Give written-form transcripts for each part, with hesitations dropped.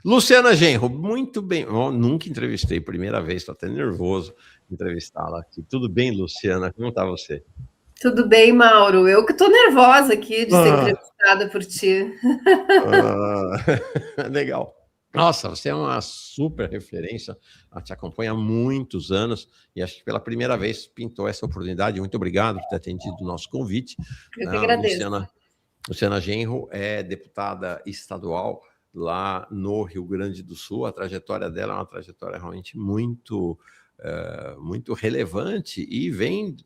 Luciana Genro, muito bem. Eu nunca entrevistei, primeira vez, estou até nervoso de entrevistá-la aqui. Tudo bem, Luciana? Como está você? Tudo bem, Mauro? Eu que estou nervosa aqui de ser Ah, entrevistada por ti. legal. Nossa, você é uma super referência, ela te acompanha há muitos anos e acho que pela primeira vez pintou essa oportunidade. Muito obrigado por ter atendido o nosso convite. Eu que agradeço. Luciana Genro é deputada estadual lá no Rio Grande do Sul. A trajetória dela é uma trajetória realmente muito relevante e vem...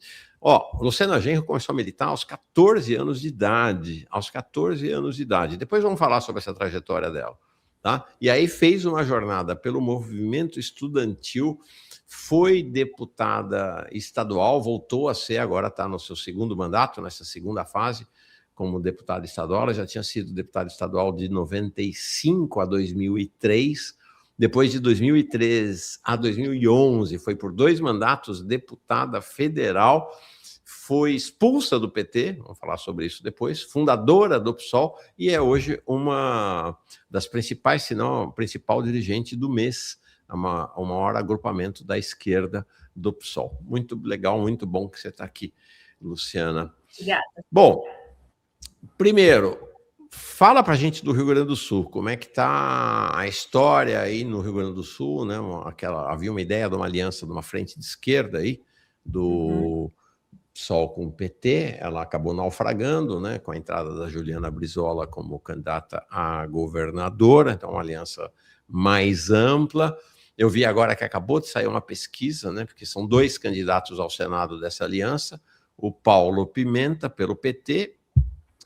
Luciana Genro começou a militar aos 14 anos de idade. Aos 14 anos de idade. Depois vamos falar sobre essa trajetória dela. Tá? E aí fez uma jornada pelo movimento estudantil, foi deputada estadual, voltou a ser, agora está no seu segundo mandato, nessa segunda fase, como deputada estadual. Ela já tinha sido deputada estadual de 95 a 2003, depois de 2003 a 2011, foi por 2 mandatos deputada federal, foi expulsa do PT, vamos falar sobre isso depois, fundadora do PSOL, e é hoje uma das principais, se não a principal dirigente do MES, o maior agrupamento da esquerda do PSOL. Muito legal, muito bom que você está aqui, Luciana. Obrigada. Bom, primeiro, fala para a gente do Rio Grande do Sul, como é que está a história aí no Rio Grande do Sul, né? Havia uma ideia de uma aliança, de uma frente de esquerda aí, do PSOL com o PT, ela acabou naufragando, né, com a entrada da Juliana Brizola como candidata a governadora, então uma aliança mais ampla. Eu vi agora que acabou de sair uma pesquisa, né, porque são 2 candidatos ao Senado dessa aliança, o Paulo Pimenta, pelo PT,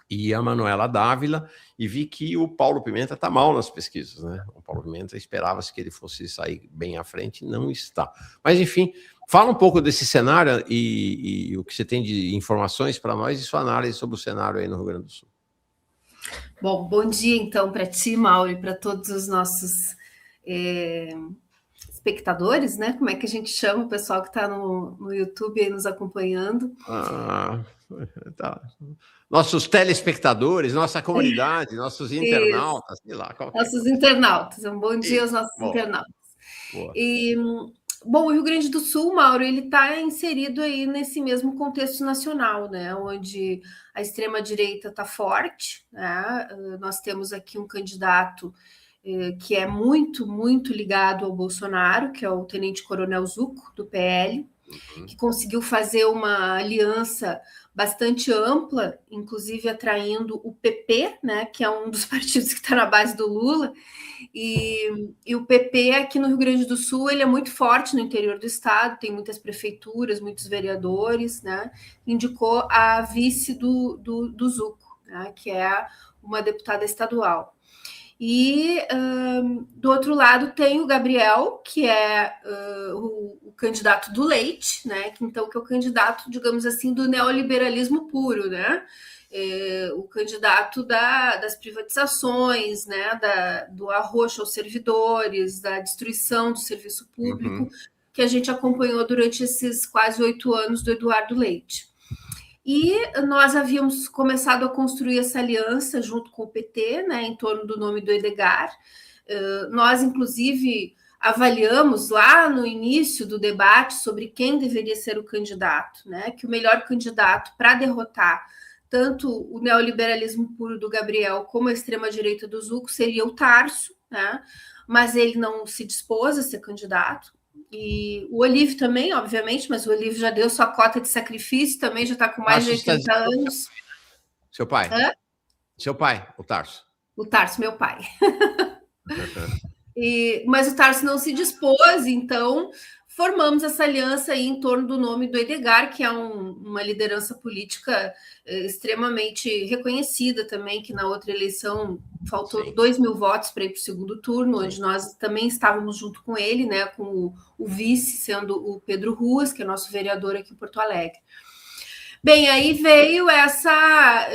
e a Manuela Dávila, e vi que o Paulo Pimenta está mal nas pesquisas, né? O Paulo Pimenta esperava-se que ele fosse sair bem à frente, não está. Mas, enfim, fala um pouco desse cenário e o que você tem de informações para nós e sua análise sobre o cenário aí no Rio Grande do Sul. Bom dia, então, para ti, Mauro, e para todos os nossos espectadores, né? Como é que a gente chama o pessoal que está no YouTube aí nos acompanhando? Tá. Nossos telespectadores, nossa comunidade, nossos internautas, sei lá. Nossos internautas. Um bom dia aos nossos internautas. Boa. Bom, o Rio Grande do Sul, Mauro, ele está inserido aí nesse mesmo contexto nacional, né? Onde a extrema-direita está forte, né? Nós temos aqui um candidato que é muito, muito ligado ao Bolsonaro, que é o Tenente Coronel Zuco, do PL, que conseguiu fazer uma aliança bastante ampla, inclusive atraindo o PP, né, que é um dos partidos que está na base do Lula, e o PP aqui no Rio Grande do Sul, ele é muito forte no interior do estado, tem muitas prefeituras, muitos vereadores, né, indicou a vice do Zuco, né, que é uma deputada estadual. E do outro lado tem o Gabriel, que é o candidato do Leite, né? Que é o candidato, digamos assim, do neoliberalismo puro, né? O candidato das privatizações, né? Do arroxo aos servidores, da destruição do serviço público, que a gente acompanhou durante esses quase 8 anos do Eduardo Leite. E nós havíamos começado a construir essa aliança junto com o PT, né, em torno do nome do Edgar. Nós, inclusive, avaliamos lá no início do debate sobre quem deveria ser o candidato, né, que o melhor candidato para derrotar tanto o neoliberalismo puro do Gabriel como a extrema-direita do Zuco seria o Tarso, né, mas ele não se dispôs a ser candidato. E o Olívio também, obviamente, mas o Olívio já deu sua cota de sacrifício, também já está com mais de 80 anos. Seu pai? Hã? Seu pai, o Tarso. O Tarso, meu pai. Mas o Tarso não se dispôs, então formamos essa aliança aí em torno do nome do Edgar, que é uma liderança política extremamente reconhecida também, que na outra eleição faltou 2 mil votos para ir para o segundo turno, onde nós também estávamos junto com ele, né, com o vice sendo o Pedro Ruas, que é nosso vereador aqui em Porto Alegre. Bem, aí veio essa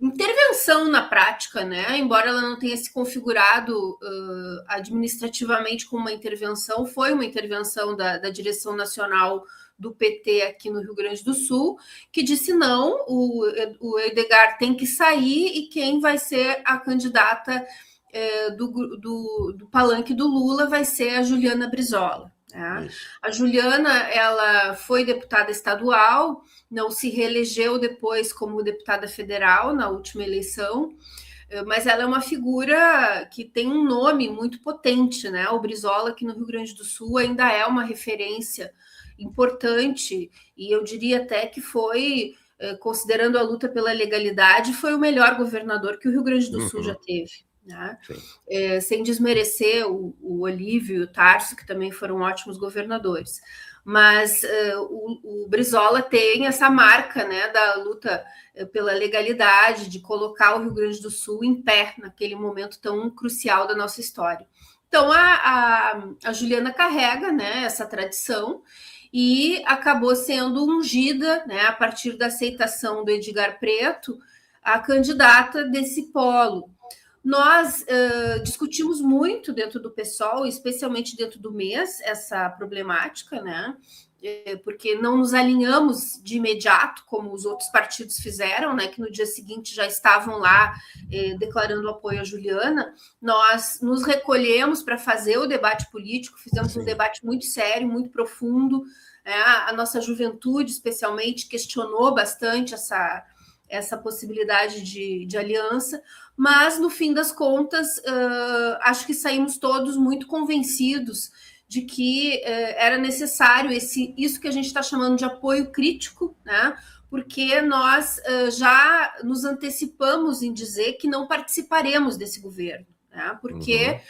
intervenção na prática, né? Embora ela não tenha se configurado administrativamente como uma intervenção, foi uma intervenção da direção nacional do PT aqui no Rio Grande do Sul, que disse não, o Edgar tem que sair e quem vai ser a candidata do palanque do Lula vai ser a Juliana Brizola. Né? A Juliana, ela foi deputada estadual, não se reelegeu depois como deputada federal na última eleição, mas ela é uma figura que tem um nome muito potente, né? O Brizola aqui no Rio Grande do Sul ainda é uma referência importante, e eu diria até que foi, considerando a luta pela legalidade, foi o melhor governador que o Rio Grande do Sul já teve. Né? Sem desmerecer o Olívio e o Tarso, que também foram ótimos governadores. Mas o Brizola tem essa marca, né, da luta pela legalidade, de colocar o Rio Grande do Sul em pé naquele momento tão crucial da nossa história. Então, a Juliana carrega, né, essa tradição e acabou sendo ungida, né, a partir da aceitação do Edgar Preto, a candidata desse polo. Nós discutimos muito dentro do PSOL, especialmente dentro do mês, essa problemática, né? Porque não nos alinhamos de imediato, como os outros partidos fizeram, né? Que no dia seguinte já estavam lá declarando apoio à Juliana. Nós nos recolhemos para fazer o debate político, fizemos um debate muito sério, muito profundo. A nossa juventude, especialmente, questionou bastante essa possibilidade de aliança, mas no fim das contas, acho que saímos todos muito convencidos de que era necessário isso que a gente está chamando de apoio crítico, né? Porque nós já nos antecipamos em dizer que não participaremos desse governo, né? Porque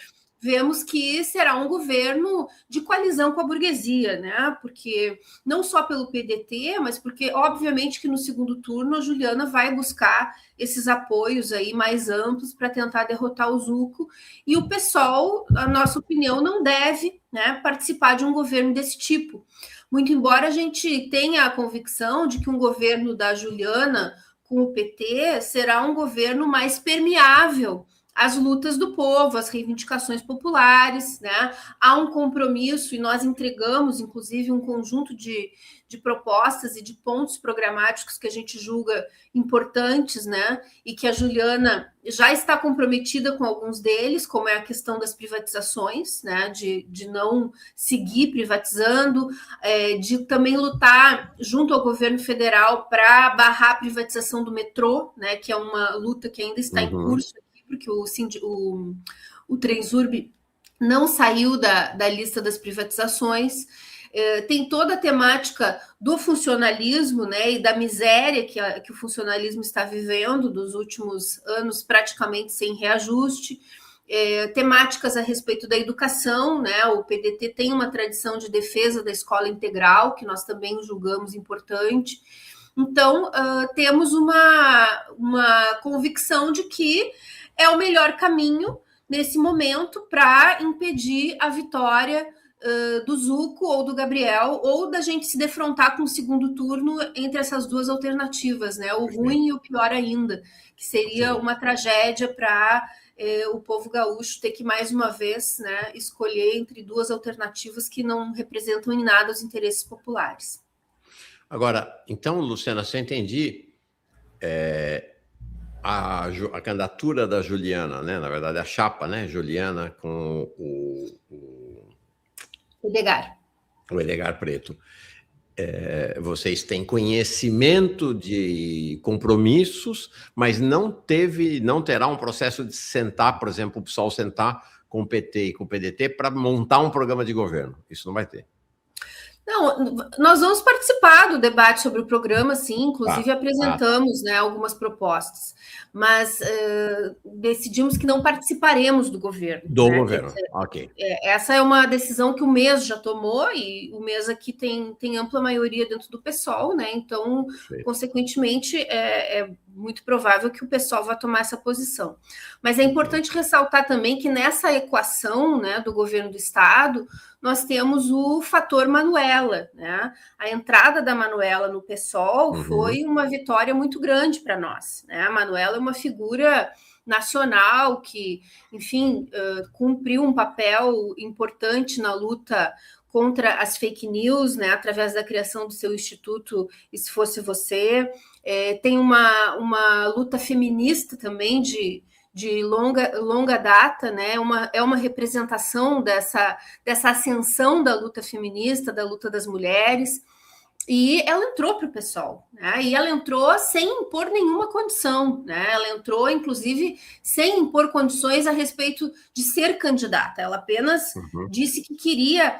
vemos que será um governo de coalizão com a burguesia, né? Porque não só pelo PDT, mas porque, obviamente, que no segundo turno a Juliana vai buscar esses apoios aí mais amplos para tentar derrotar o Zucco, e o PSOL, na nossa opinião, não deve, né, participar de um governo desse tipo. Muito embora a gente tenha a convicção de que um governo da Juliana com o PT será um governo mais permeável as lutas do povo, as reivindicações populares, né? Há um compromisso e nós entregamos, inclusive, um conjunto de propostas e de pontos programáticos que a gente julga importantes, né? E que a Juliana já está comprometida com alguns deles, como é a questão das privatizações, né? De não seguir privatizando, de também lutar junto ao governo federal para barrar a privatização do metrô, né? Que é uma luta que ainda está em curso, porque o Transurb não saiu da lista das privatizações. Tem toda a temática do funcionalismo, né, e da miséria que o funcionalismo está vivendo dos últimos anos, praticamente sem reajuste. Temáticas a respeito da educação, né? O PDT tem uma tradição de defesa da escola integral, que nós também julgamos importante. Então, temos uma convicção de que é o melhor caminho nesse momento para impedir a vitória do Zucco ou do Gabriel, ou da gente se defrontar com o segundo turno entre essas duas alternativas, né? O ruim e o pior ainda, que seria uma tragédia para o povo gaúcho ter que, mais uma vez, né, escolher entre duas alternativas que não representam em nada os interesses populares. Agora, então, Luciana, se eu entendi, a candidatura da Juliana, né? Na verdade, a chapa, né? Juliana com o Edgar Preto. Vocês têm conhecimento de compromissos, mas não terá um processo de sentar, por exemplo, o PSOL sentar com o PT e com o PDT para montar um programa de governo. Isso não vai ter. Não, nós vamos participar do debate sobre o programa, sim, inclusive apresentamos, né, algumas propostas, mas decidimos que não participaremos do governo. Governo, ok. Essa é uma decisão que o MES já tomou, e o MES aqui tem ampla maioria dentro do PSOL, né? Então, consequentemente, é muito provável que o PSOL vá tomar essa posição. Mas é importante ressaltar também que nessa equação, né, do governo do Estado, nós temos o fator Manuela, né? A entrada da Manuela no PSOL foi uma vitória muito grande para nós, né? A Manuela é uma figura nacional que, enfim, cumpriu um papel importante na luta contra as fake news, né, através da criação do seu instituto E Se Fosse Você. Tem uma luta feminista também de de longa data, né? É uma representação dessa ascensão da luta feminista, da luta das mulheres. E ela entrou para o PSOL, né? E ela entrou sem impor nenhuma condição, né? Ela entrou, inclusive, sem impor condições a respeito de ser candidata. Ela apenas disse que queria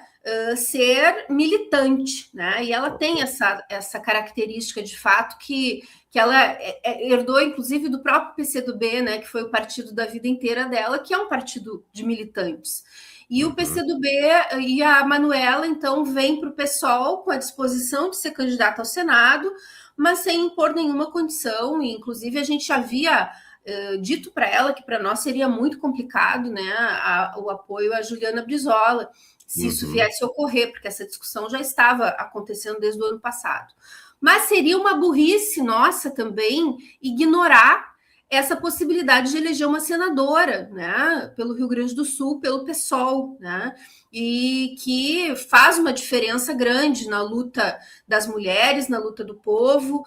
ser militante, né? E ela tem essa característica de fato que ela herdou, inclusive, do próprio PCdoB, né? Que foi o partido da vida inteira dela, que é um partido de militantes. E o PCdoB e a Manuela, então, vem para o PSOL com a disposição de ser candidata ao Senado, mas sem impor nenhuma condição. E, inclusive, a gente havia dito para ela que para nós seria muito complicado, né, o apoio à Juliana Brizola, se isso viesse a ocorrer, porque essa discussão já estava acontecendo desde o ano passado. Mas seria uma burrice nossa também ignorar essa possibilidade de eleger uma senadora, né, pelo Rio Grande do Sul, pelo PSOL, né, e que faz uma diferença grande na luta das mulheres, na luta do povo.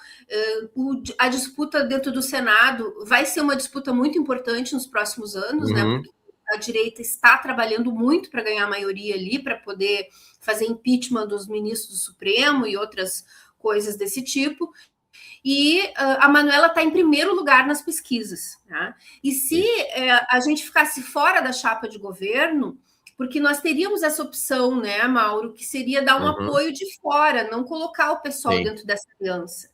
A disputa dentro do Senado vai ser uma disputa muito importante nos próximos anos, né, porque a direita está trabalhando muito para ganhar maioria ali, para poder fazer impeachment dos ministros do Supremo e outras coisas desse tipo. E a Manuela está em primeiro lugar nas pesquisas. Né? E se a gente ficasse fora da chapa de governo, porque nós teríamos essa opção, né, Mauro, que seria dar um apoio de fora, não colocar o pessoal dentro dessa aliança.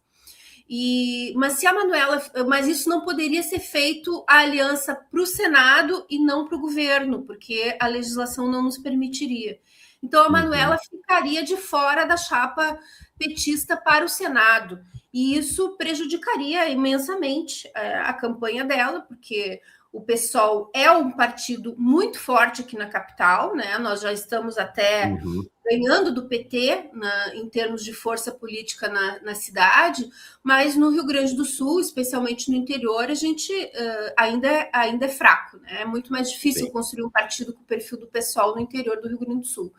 Mas isso não poderia ser feito a aliança para o Senado e não para o governo, porque a legislação não nos permitiria. Então a Manuela ficaria de fora da chapa petista para o Senado. E isso prejudicaria imensamente a campanha dela, porque o PSOL é um partido muito forte aqui na capital, né? Nós já estamos até ganhando do PT em termos de força política na cidade, mas no Rio Grande do Sul, especialmente no interior, a gente ainda é fraco, né? É muito mais difícil construir um partido com o perfil do PSOL no interior do Rio Grande do Sul.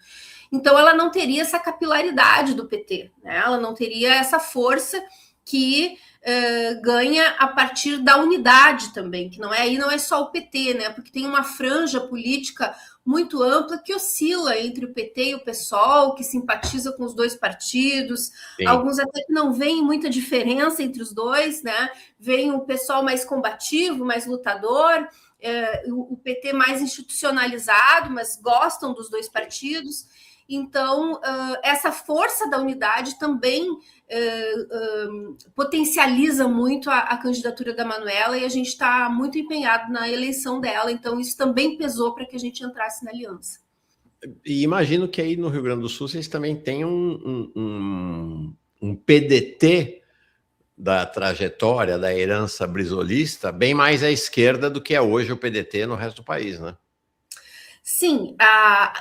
Então, ela não teria essa capilaridade do PT, né? Ela não teria essa força que ganha a partir da unidade também, que não é só o PT, né? Porque tem uma franja política muito ampla que oscila entre o PT e o PSOL, que simpatiza com os dois partidos. Alguns até que não veem muita diferença entre os dois, né? Veem o PSOL mais combativo, mais lutador, o PT mais institucionalizado, mas gostam dos dois partidos. Então, essa força da unidade também potencializa muito a candidatura da Manuela, e a gente está muito empenhado na eleição dela, então isso também pesou para que a gente entrasse na aliança. E imagino que aí no Rio Grande do Sul vocês também têm um PDT da trajetória, da herança brisolista, bem mais à esquerda do que é hoje o PDT no resto do país, né? Sim,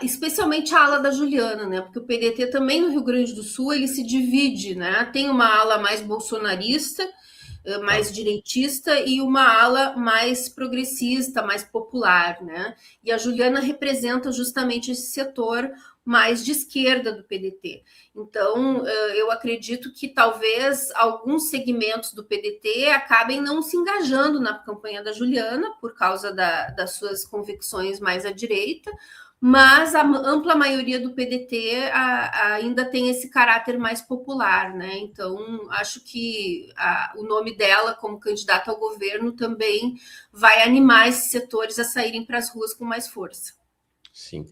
especialmente a ala da Juliana, né? Porque o PDT também no Rio Grande do Sul ele se divide, né? Tem uma ala mais bolsonarista, mais direitista, e uma ala mais progressista, mais popular, né? E a Juliana representa justamente esse setor mais de esquerda do PDT. Então, eu acredito que talvez alguns segmentos do PDT acabem não se engajando na campanha da Juliana por causa das suas convicções mais à direita, mas a ampla maioria do PDT ainda tem esse caráter mais popular, né? Então, acho que o nome dela como candidata ao governo também vai animar esses setores a saírem para as ruas com mais força. Sim.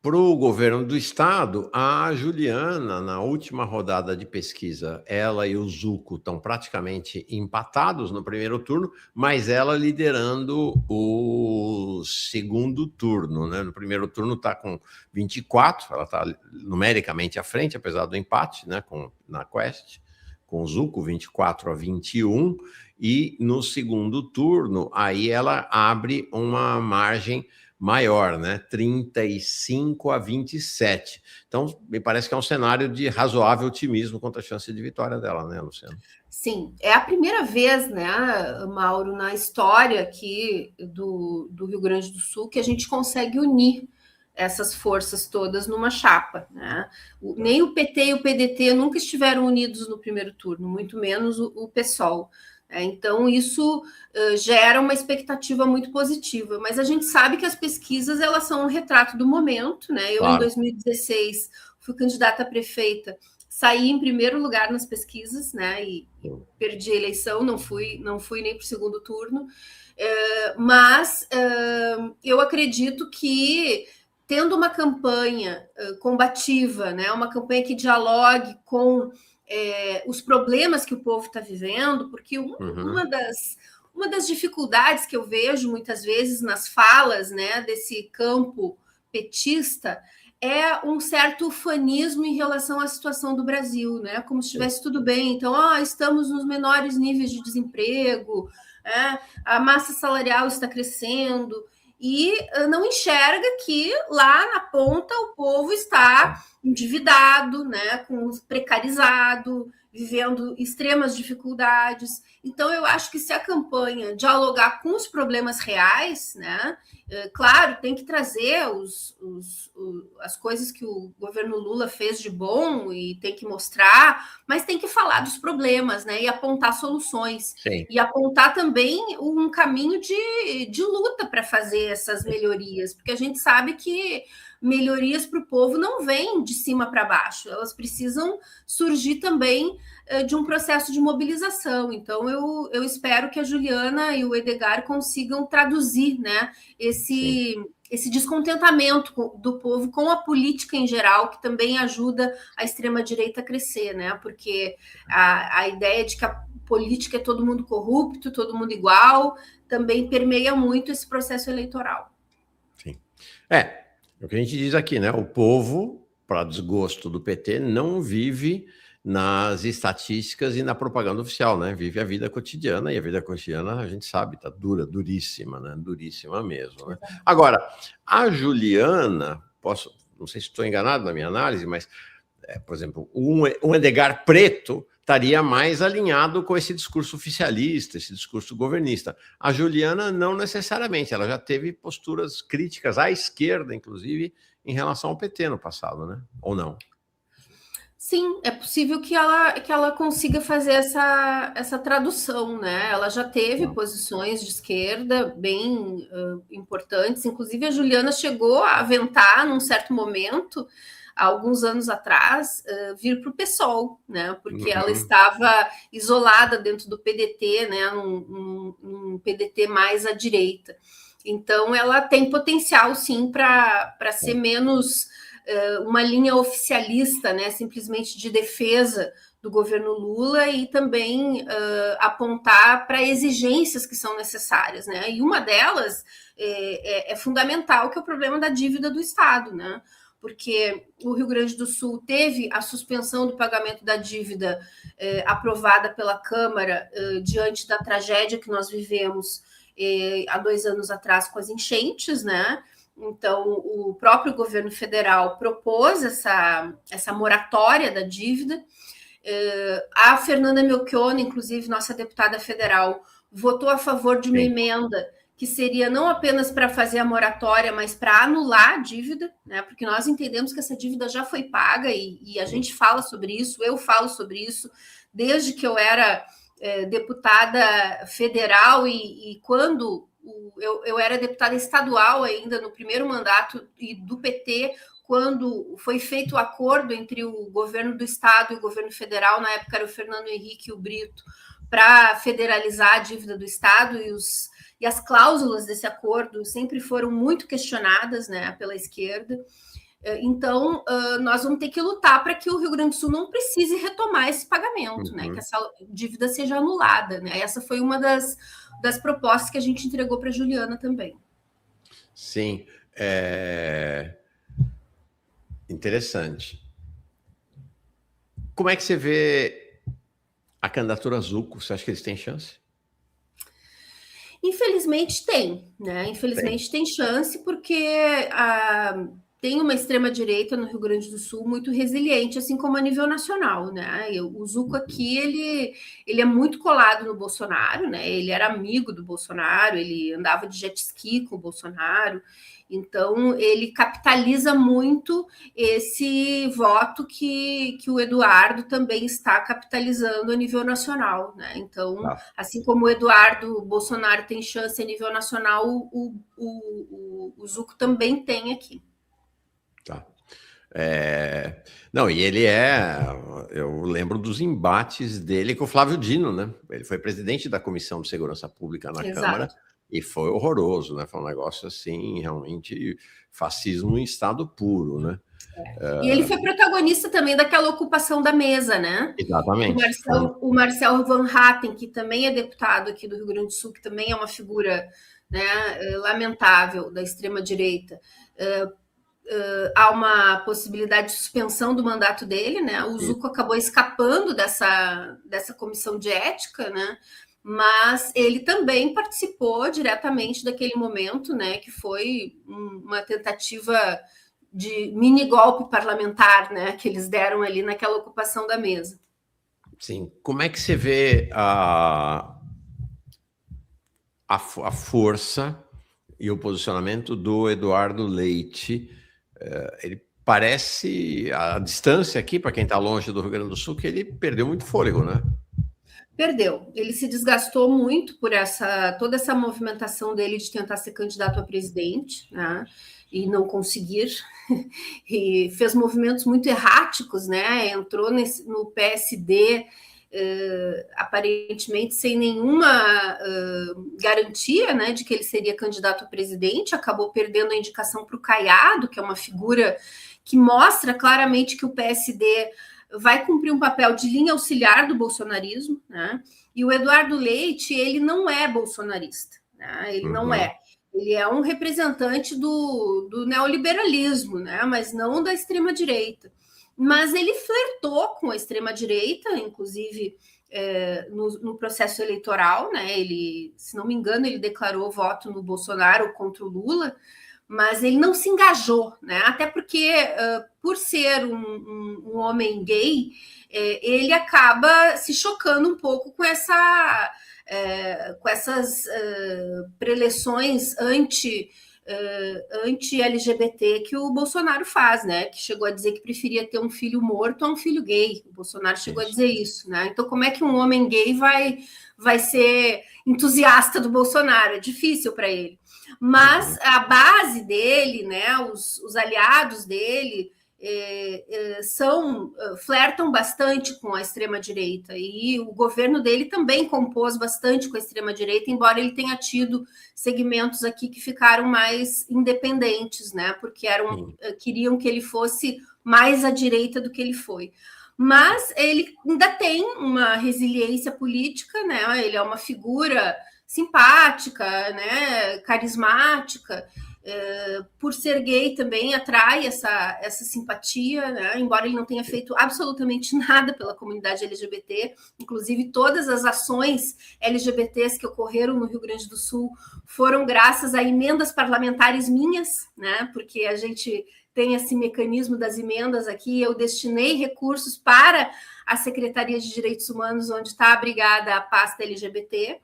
Para o governo do estado, a Juliana, na última rodada de pesquisa, ela e o Zucco estão praticamente empatados no primeiro turno, mas ela liderando o segundo turno, né? No primeiro turno está com 24, ela está numericamente à frente, apesar do empate, né? Na Quest, com o Zucco 24-21, e no segundo turno, aí ela abre uma margem maior, né? 35-27. Então, me parece que é um cenário de razoável otimismo quanto à chance de vitória dela, né, Luciano? Sim, é a primeira vez, né, Mauro, na história aqui do Rio Grande do Sul que a gente consegue unir essas forças todas numa chapa, né? Nem o PT e o PDT nunca estiveram unidos no primeiro turno, muito menos o PSOL. Então, isso gera uma expectativa muito positiva. Mas a gente sabe que as pesquisas elas são um retrato do momento, né? Eu, em 2016, fui candidata a prefeita, saí em primeiro lugar nas pesquisas, né? E perdi a eleição, não fui nem para o segundo turno. Mas eu acredito que, tendo uma campanha combativa, né? Uma campanha que dialogue com os problemas que o povo está vivendo, porque uma das dificuldades que eu vejo muitas vezes nas falas, né, desse campo petista é um certo ufanismo em relação à situação do Brasil, né? Como se estivesse tudo bem. Então, estamos nos menores níveis de desemprego, a massa salarial está crescendo, e não enxerga que lá na ponta o povo está endividado, né, precarizado, vivendo extremas dificuldades. Então, eu acho que se a campanha dialogar com os problemas reais, né, claro, tem que trazer as coisas que o governo Lula fez de bom e tem que mostrar, mas tem que falar dos problemas, né, e apontar soluções. Sim. E apontar também um caminho de luta para fazer essas melhorias, porque a gente sabe que melhorias para o povo não vêm de cima para baixo, elas precisam surgir também de um processo de mobilização. Então, eu espero que a Juliana e o Edgar consigam traduzir, né, esse descontentamento do povo com a política em geral, que também ajuda a extrema-direita a crescer, né? Porque a ideia de que a política é todo mundo corrupto, todo mundo igual, também permeia muito esse processo eleitoral. Sim. É o que a gente diz aqui, né? O povo, para desgosto do PT, não vive nas estatísticas e na propaganda oficial, né? Vive a vida cotidiana, e a vida cotidiana, a gente sabe, tá duríssima, né? Duríssima mesmo, né? Agora, a Juliana, não sei se estou enganado na minha análise, mas, por exemplo, um Edgar Preto estaria mais alinhado com esse discurso oficialista, esse discurso governista. A Juliana não necessariamente, ela já teve posturas críticas à esquerda, inclusive, em relação ao PT no passado, né? Ou não? Sim, é possível que ela consiga fazer essa tradução, né? Ela já teve posições de esquerda bem importantes, inclusive a Juliana chegou a aventar, num certo momento, há alguns anos atrás, vir para o PSOL, né? Porque ela estava isolada dentro do PDT, né? Um PDT mais à direita. Então, ela tem potencial, sim, para ser menos uma linha oficialista, né? Simplesmente de defesa do governo Lula, e também apontar para exigências que são necessárias, né? E uma delas é fundamental, que é o problema da dívida do Estado, né? Porque o Rio Grande do Sul teve a suspensão do pagamento da dívida aprovada pela Câmara diante da tragédia que nós vivemos há 2 anos atrás com as enchentes, né? Então, o próprio governo federal propôs essa moratória da dívida. A Fernanda Melchiona, inclusive, nossa deputada federal, votou a favor de uma emenda que seria não apenas para fazer a moratória, mas para anular a dívida, né? Porque nós entendemos que essa dívida já foi paga e a gente fala sobre isso, eu falo sobre isso, desde que eu era deputada federal e quando eu era deputada estadual ainda, no primeiro mandato do PT, quando foi feito o acordo entre o governo do estado e o governo federal, na época era o Fernando Henrique e o Brito, para federalizar a dívida do estado, e as cláusulas desse acordo sempre foram muito questionadas, né, pela esquerda. Então, nós vamos ter que lutar para que o Rio Grande do Sul não precise retomar esse pagamento, né, que essa dívida seja anulada, né? Essa foi uma das propostas que a gente entregou para a Juliana também. Sim, interessante. Como é que você vê a candidatura Zucco? Você acha que eles têm chance? Infelizmente tem, né? Infelizmente tem chance, porque tem uma extrema-direita no Rio Grande do Sul muito resiliente, assim como a nível nacional, né? O Zucco aqui, ele é muito colado no Bolsonaro, né? Ele era amigo do Bolsonaro, ele andava de jet ski com o Bolsonaro, Então, ele capitaliza muito esse voto que o Eduardo também está capitalizando a nível nacional, né? Então, assim como o Eduardo Bolsonaro tem chance a nível nacional, o Zucco também tem aqui. Tá. Não, e eu lembro dos embates dele com o Flávio Dino, né? Ele foi presidente da Comissão de Segurança Pública na Câmara e foi horroroso, né? Foi um negócio assim, realmente fascismo em estado puro, né? E ele foi protagonista também daquela ocupação da mesa, né? Exatamente. O Marcel Van Hatten, que também é deputado aqui do Rio Grande do Sul, que também é uma figura, né, lamentável da extrema-direita, há uma possibilidade de suspensão do mandato dele, né? O Zucco acabou escapando dessa comissão de ética, né? Mas ele também participou diretamente daquele momento, né? Que foi uma tentativa de mini golpe parlamentar, né? Que eles deram ali naquela ocupação da mesa. Sim. Como é que você vê a força e o posicionamento do Eduardo Leite? Ele parece, a distância aqui, para quem está longe do Rio Grande do Sul, que ele perdeu muito fôlego, né? Perdeu. Ele se desgastou muito por toda essa movimentação dele de tentar ser candidato a presidente, né? E não conseguir. E fez movimentos muito erráticos, né? Entrou no PSD aparentemente sem nenhuma garantia, né, de que ele seria candidato a presidente, acabou perdendo a indicação para o Caiado, que é uma figura que mostra claramente que o PSD vai cumprir um papel de linha auxiliar do bolsonarismo, né? E o Eduardo Leite, ele não é bolsonarista, né? Ele não é. Ele é um representante do neoliberalismo, né? Mas não da extrema-direita. Mas ele flertou com a extrema-direita, inclusive no processo eleitoral, né? Ele, se não me engano, ele declarou voto no Bolsonaro contra o Lula, mas ele não se engajou, né? Até porque, por ser um homem gay, ele acaba se chocando um pouco com essas preleções anti-LGBT que o Bolsonaro faz, né? Que chegou a dizer que preferia ter um filho morto a um filho gay. O Bolsonaro chegou a dizer isso, né? Então, como é que um homem gay vai ser entusiasta do Bolsonaro? É difícil para ele. Mas a base dele, né? Os aliados dele flertam bastante com a extrema-direita, e o governo dele também compôs bastante com a extrema-direita, embora ele tenha tido segmentos aqui que ficaram mais independentes, né? Porque queriam que ele fosse mais à direita do que ele foi. Mas ele ainda tem uma resiliência política, né? Ele é uma figura simpática, né? Carismática. Por ser gay também atrai essa simpatia, né? Embora ele não tenha feito absolutamente nada pela comunidade LGBT, inclusive todas as ações LGBTs que ocorreram no Rio Grande do Sul foram graças a emendas parlamentares minhas, né? Porque a gente tem esse mecanismo das emendas aqui, eu destinei recursos para a Secretaria de Direitos Humanos, onde está abrigada a pasta LGBT,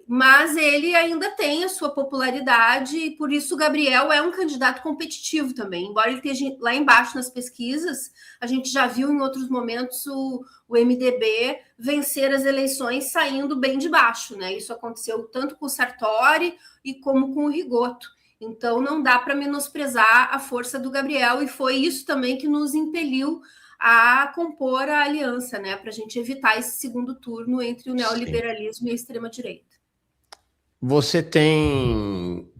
mas ele ainda tem a sua popularidade e por isso o Gabriel é um candidato competitivo também, embora ele esteja lá embaixo nas pesquisas. A gente já viu em outros momentos o MDB vencer as eleições saindo bem de baixo, né? Isso aconteceu tanto com o Sartori e como com o Rigoto. Então não dá para menosprezar a força do Gabriel, e foi isso também que nos impeliu a compor a aliança, né, para a gente evitar esse segundo turno entre o neoliberalismo e a extrema-direita. Você tem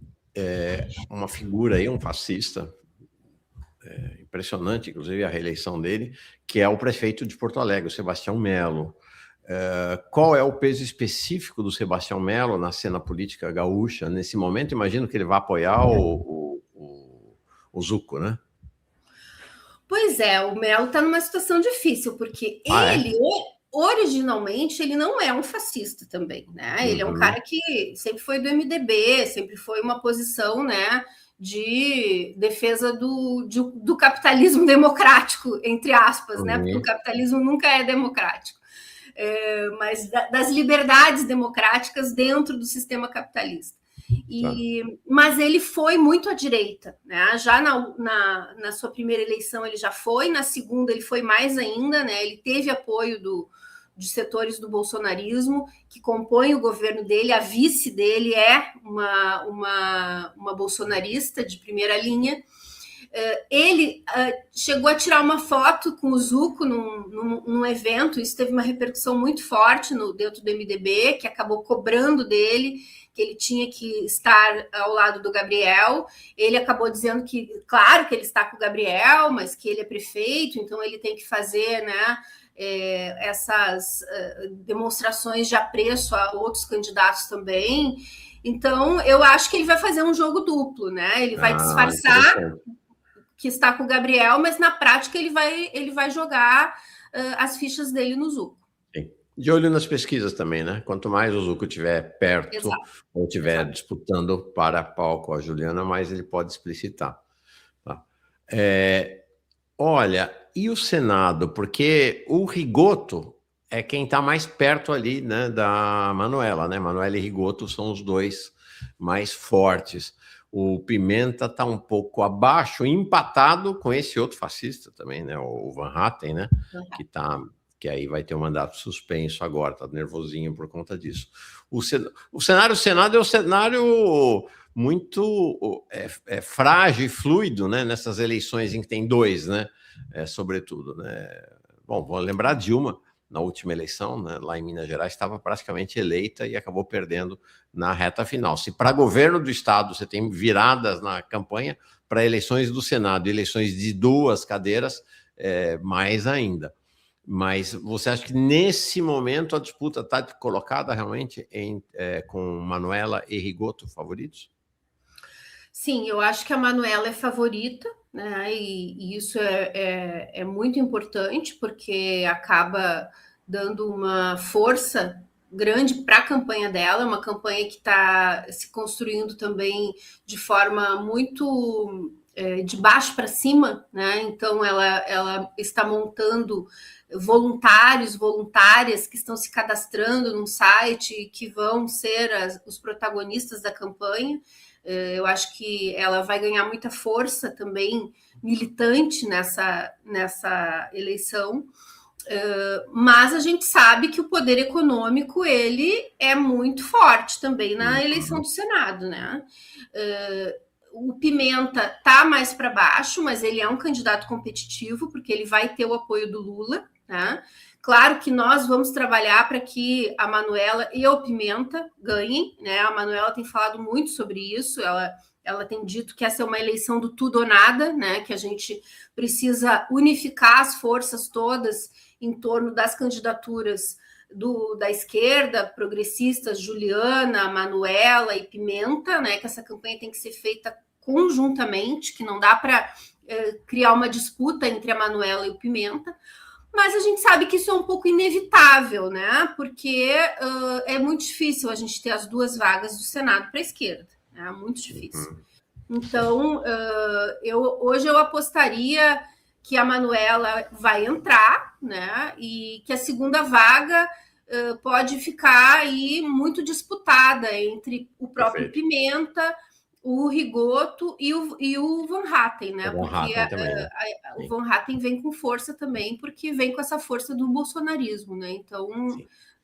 uma figura aí, um fascista, impressionante, inclusive a reeleição dele, que é o prefeito de Porto Alegre, o Sebastião Melo. Qual é o peso específico do Sebastião Melo na cena política gaúcha nesse momento? Imagino que ele vai apoiar o Zucco, né? Pois é, o Melo está numa situação difícil, porque originalmente, ele não é um fascista também, né? Ele é um cara que sempre foi do MDB, sempre foi uma posição, né, de defesa do capitalismo democrático, entre aspas, né? Porque o capitalismo nunca é democrático. Mas das liberdades democráticas dentro do sistema capitalista. Mas ele foi muito à direita, né? Já na sua primeira eleição ele já foi, na segunda ele foi mais ainda, né? Ele teve apoio de setores do bolsonarismo que compõem o governo dele. A vice dele é uma bolsonarista de primeira linha. Ele chegou a tirar uma foto com o Zucco num evento. Isso teve uma repercussão muito forte dentro do MDB, que acabou cobrando dele que ele tinha que estar ao lado do Gabriel. Ele acabou dizendo que, claro que ele está com o Gabriel, mas que ele é prefeito, então ele tem que fazer, né, essas demonstrações de apreço a outros candidatos também. Então, eu acho que ele vai fazer um jogo duplo, né? Ele vai disfarçar que está com o Gabriel, mas na prática ele vai jogar as fichas dele no Zucco. Sim. De olho nas pesquisas também, né? Quanto mais o Zucco estiver perto, exato, ou estiver disputando para pau com a Juliana, mais ele pode explicitar. Tá? Olha, e o Senado? Porque o Rigoto é quem está mais perto ali, né, da Manuela, né? Manuela e Rigoto são os dois mais fortes. O Pimenta está um pouco abaixo, empatado com esse outro fascista também, né? O Van Hatten, né? Que aí vai ter um mandato suspenso agora, está nervosinho por conta disso. O Senado é um cenário muito frágil e fluido, né? Nessas eleições em que tem dois, né? Sobretudo, né? Bom, vou lembrar Dilma, na última eleição, né, lá em Minas Gerais, estava praticamente eleita e acabou perdendo na reta final. Se para governo do Estado você tem viradas na campanha, para eleições do Senado, eleições de 2 cadeiras, mais ainda. Mas você acha que nesse momento a disputa está colocada realmente com Manuela e Rigoto favoritos? Sim, eu acho que a Manuela é favorita, né? E isso é muito importante, porque acaba dando uma força grande para a campanha dela, uma campanha que está se construindo também de forma muito de baixo para cima, né? Então ela está montando voluntárias que estão se cadastrando num site que vão ser os protagonistas da campanha. Eu acho que ela vai ganhar muita força também militante nessa eleição, mas a gente sabe que o poder econômico ele é muito forte também na eleição do Senado, né? O Pimenta está mais para baixo, mas ele é um candidato competitivo, porque ele vai ter o apoio do Lula, né? Claro que nós vamos trabalhar para que a Manuela e o Pimenta ganhem, né? A Manuela tem falado muito sobre isso, ela tem dito que essa é uma eleição do tudo ou nada, né? Que a gente precisa unificar as forças todas em torno das candidaturas da esquerda, progressistas, Juliana, Manuela e Pimenta, né? Que essa campanha tem que ser feita conjuntamente, que não dá para criar uma disputa entre a Manuela e o Pimenta. Mas a gente sabe que isso é um pouco inevitável, né? Porque é muito difícil a gente ter as 2 vagas do Senado para a esquerda. É muito difícil. Então, hoje eu apostaria que a Manuela vai entrar, né? E que a segunda vaga pode ficar aí muito disputada entre o próprio Pimenta, o Rigoto e o Van Hatten, né? Porque o Van Hatten vem com força também, porque vem com essa força do bolsonarismo, né? Então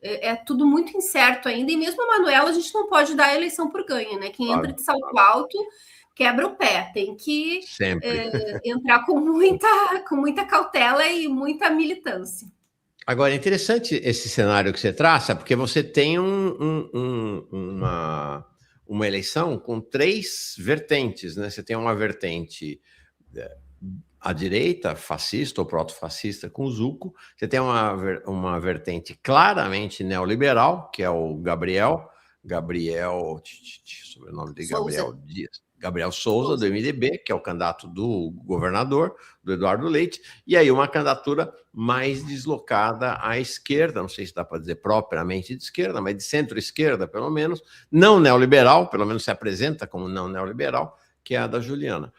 é tudo muito incerto ainda, e mesmo a Manuela a gente não pode dar a eleição por ganho, né? Quem entra de salto alto quebra o pé, tem que entrar com muita cautela e muita militância. Agora, é interessante esse cenário que você traça, porque você tem uma eleição com 3 vertentes, né? Você tem uma vertente à direita, fascista ou proto-fascista, com o Zucco. Você tem uma vertente claramente neoliberal, que é o Gabriel, sobrenome de Gabriel Dias. Gabriel Souza, do MDB, que é o candidato do governador, do Eduardo Leite, e aí uma candidatura mais deslocada à esquerda, não sei se dá para dizer propriamente de esquerda, mas de centro-esquerda, pelo menos, não neoliberal, pelo menos se apresenta como não neoliberal, que é a da Juliana.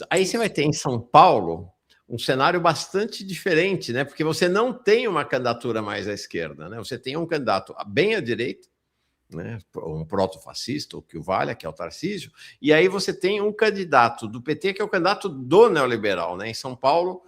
Aí você vai ter em São Paulo um cenário bastante diferente, né? Porque você não tem uma candidatura mais à esquerda, né? Você tem um candidato bem à direita, né, um proto-fascista, o que valha, que é o Tarcísio, e aí você tem um candidato do PT, que é o candidato do neoliberal, né? Em São Paulo,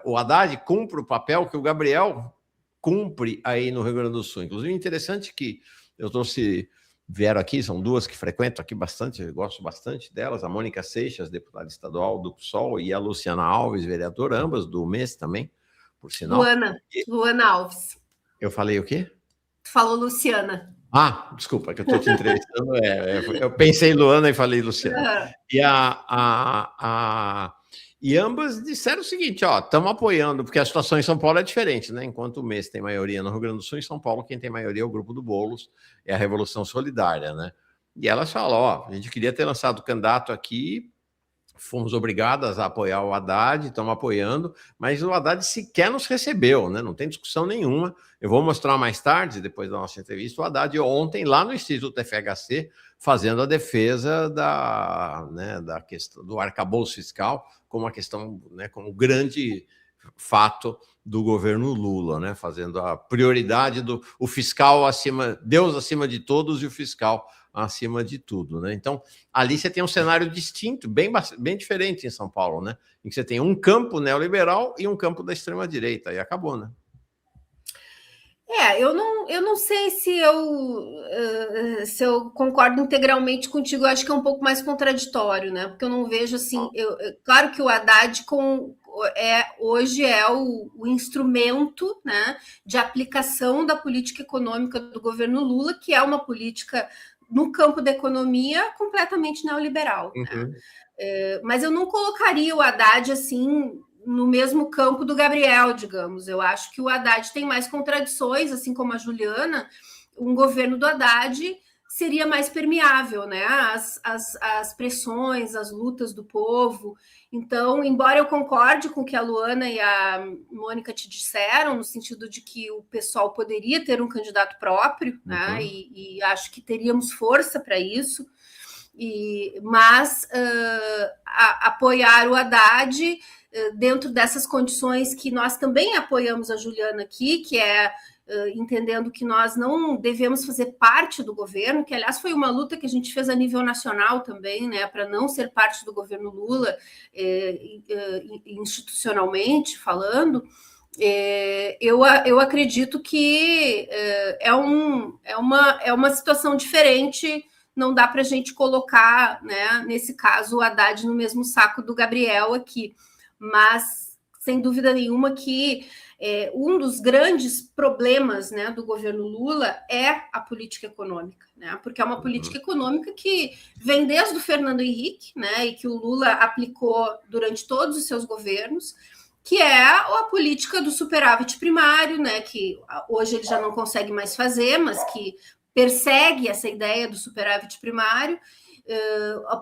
o Haddad cumpre o papel que o Gabriel cumpre aí no Rio Grande do Sul. Inclusive, interessante que eu trouxe, vieram aqui, são duas que frequento aqui bastante, eu gosto bastante delas, a Mônica Seixas, deputada estadual do PSOL, e a Luciana Alves, vereadora, ambas do MES também, por sinal. Luana Alves. Eu falei o quê? Tu falou Luciana. Ah, desculpa, que eu estou te entrevistando. Eu pensei Luana e falei Luciana. E ambas disseram o seguinte: ó, estamos apoiando, porque a situação em São Paulo é diferente, né? Enquanto o MES tem maioria no Rio Grande do Sul, em São Paulo, quem tem maioria é o Grupo do Boulos, é a Revolução Solidária, né? E elas falam: ó, a gente queria ter lançado o candidato aqui, fomos obrigadas a apoiar o Haddad, estamos apoiando, mas o Haddad sequer nos recebeu, né? Não tem discussão nenhuma. Eu vou mostrar mais tarde, depois da nossa entrevista, o Haddad ontem, lá no Instituto FHC, fazendo a defesa da questão do arcabouço fiscal como uma questão, né, como grande fato do governo Lula, né? Fazendo a prioridade do o fiscal acima, Deus acima de todos e o fiscal acima de tudo, né? Então, ali você tem um cenário distinto, bem diferente em São Paulo, né? Em que você tem um campo neoliberal e um campo da extrema-direita, e acabou, né? Eu não sei se eu concordo integralmente contigo, eu acho que é um pouco mais contraditório, né? Porque eu não vejo assim. Claro que o Haddad hoje é o instrumento, né, de aplicação da política econômica do governo Lula, que é uma política no campo da economia completamente neoliberal. Né? Mas eu não colocaria o Haddad assim no mesmo campo do Gabriel, digamos. Eu acho que o Haddad tem mais contradições, assim como a Juliana. Um governo do Haddad seria mais permeável, né? As pressões, as lutas do povo. Então, embora eu concorde com o que a Luana e a Mônica te disseram, no sentido de que o pessoal poderia ter um candidato próprio, né? E acho que teríamos força para isso. Mas apoiar o Haddad dentro dessas condições que nós também apoiamos a Juliana aqui, que é entendendo que nós não devemos fazer parte do governo, que aliás foi uma luta que a gente fez a nível nacional também, né, para não ser parte do governo Lula, institucionalmente falando. Eu acredito que é uma situação diferente. Não dá para a gente colocar, né, nesse caso, o Haddad no mesmo saco do Gabriel aqui. Mas, sem dúvida nenhuma, que um dos grandes problemas, né, do governo Lula é a política econômica, né, porque é uma política econômica que vem desde o Fernando Henrique, né, e que o Lula aplicou durante todos os seus governos, que é a política do superávit primário, né, que hoje ele já não consegue mais fazer, mas que persegue essa ideia do superávit primário,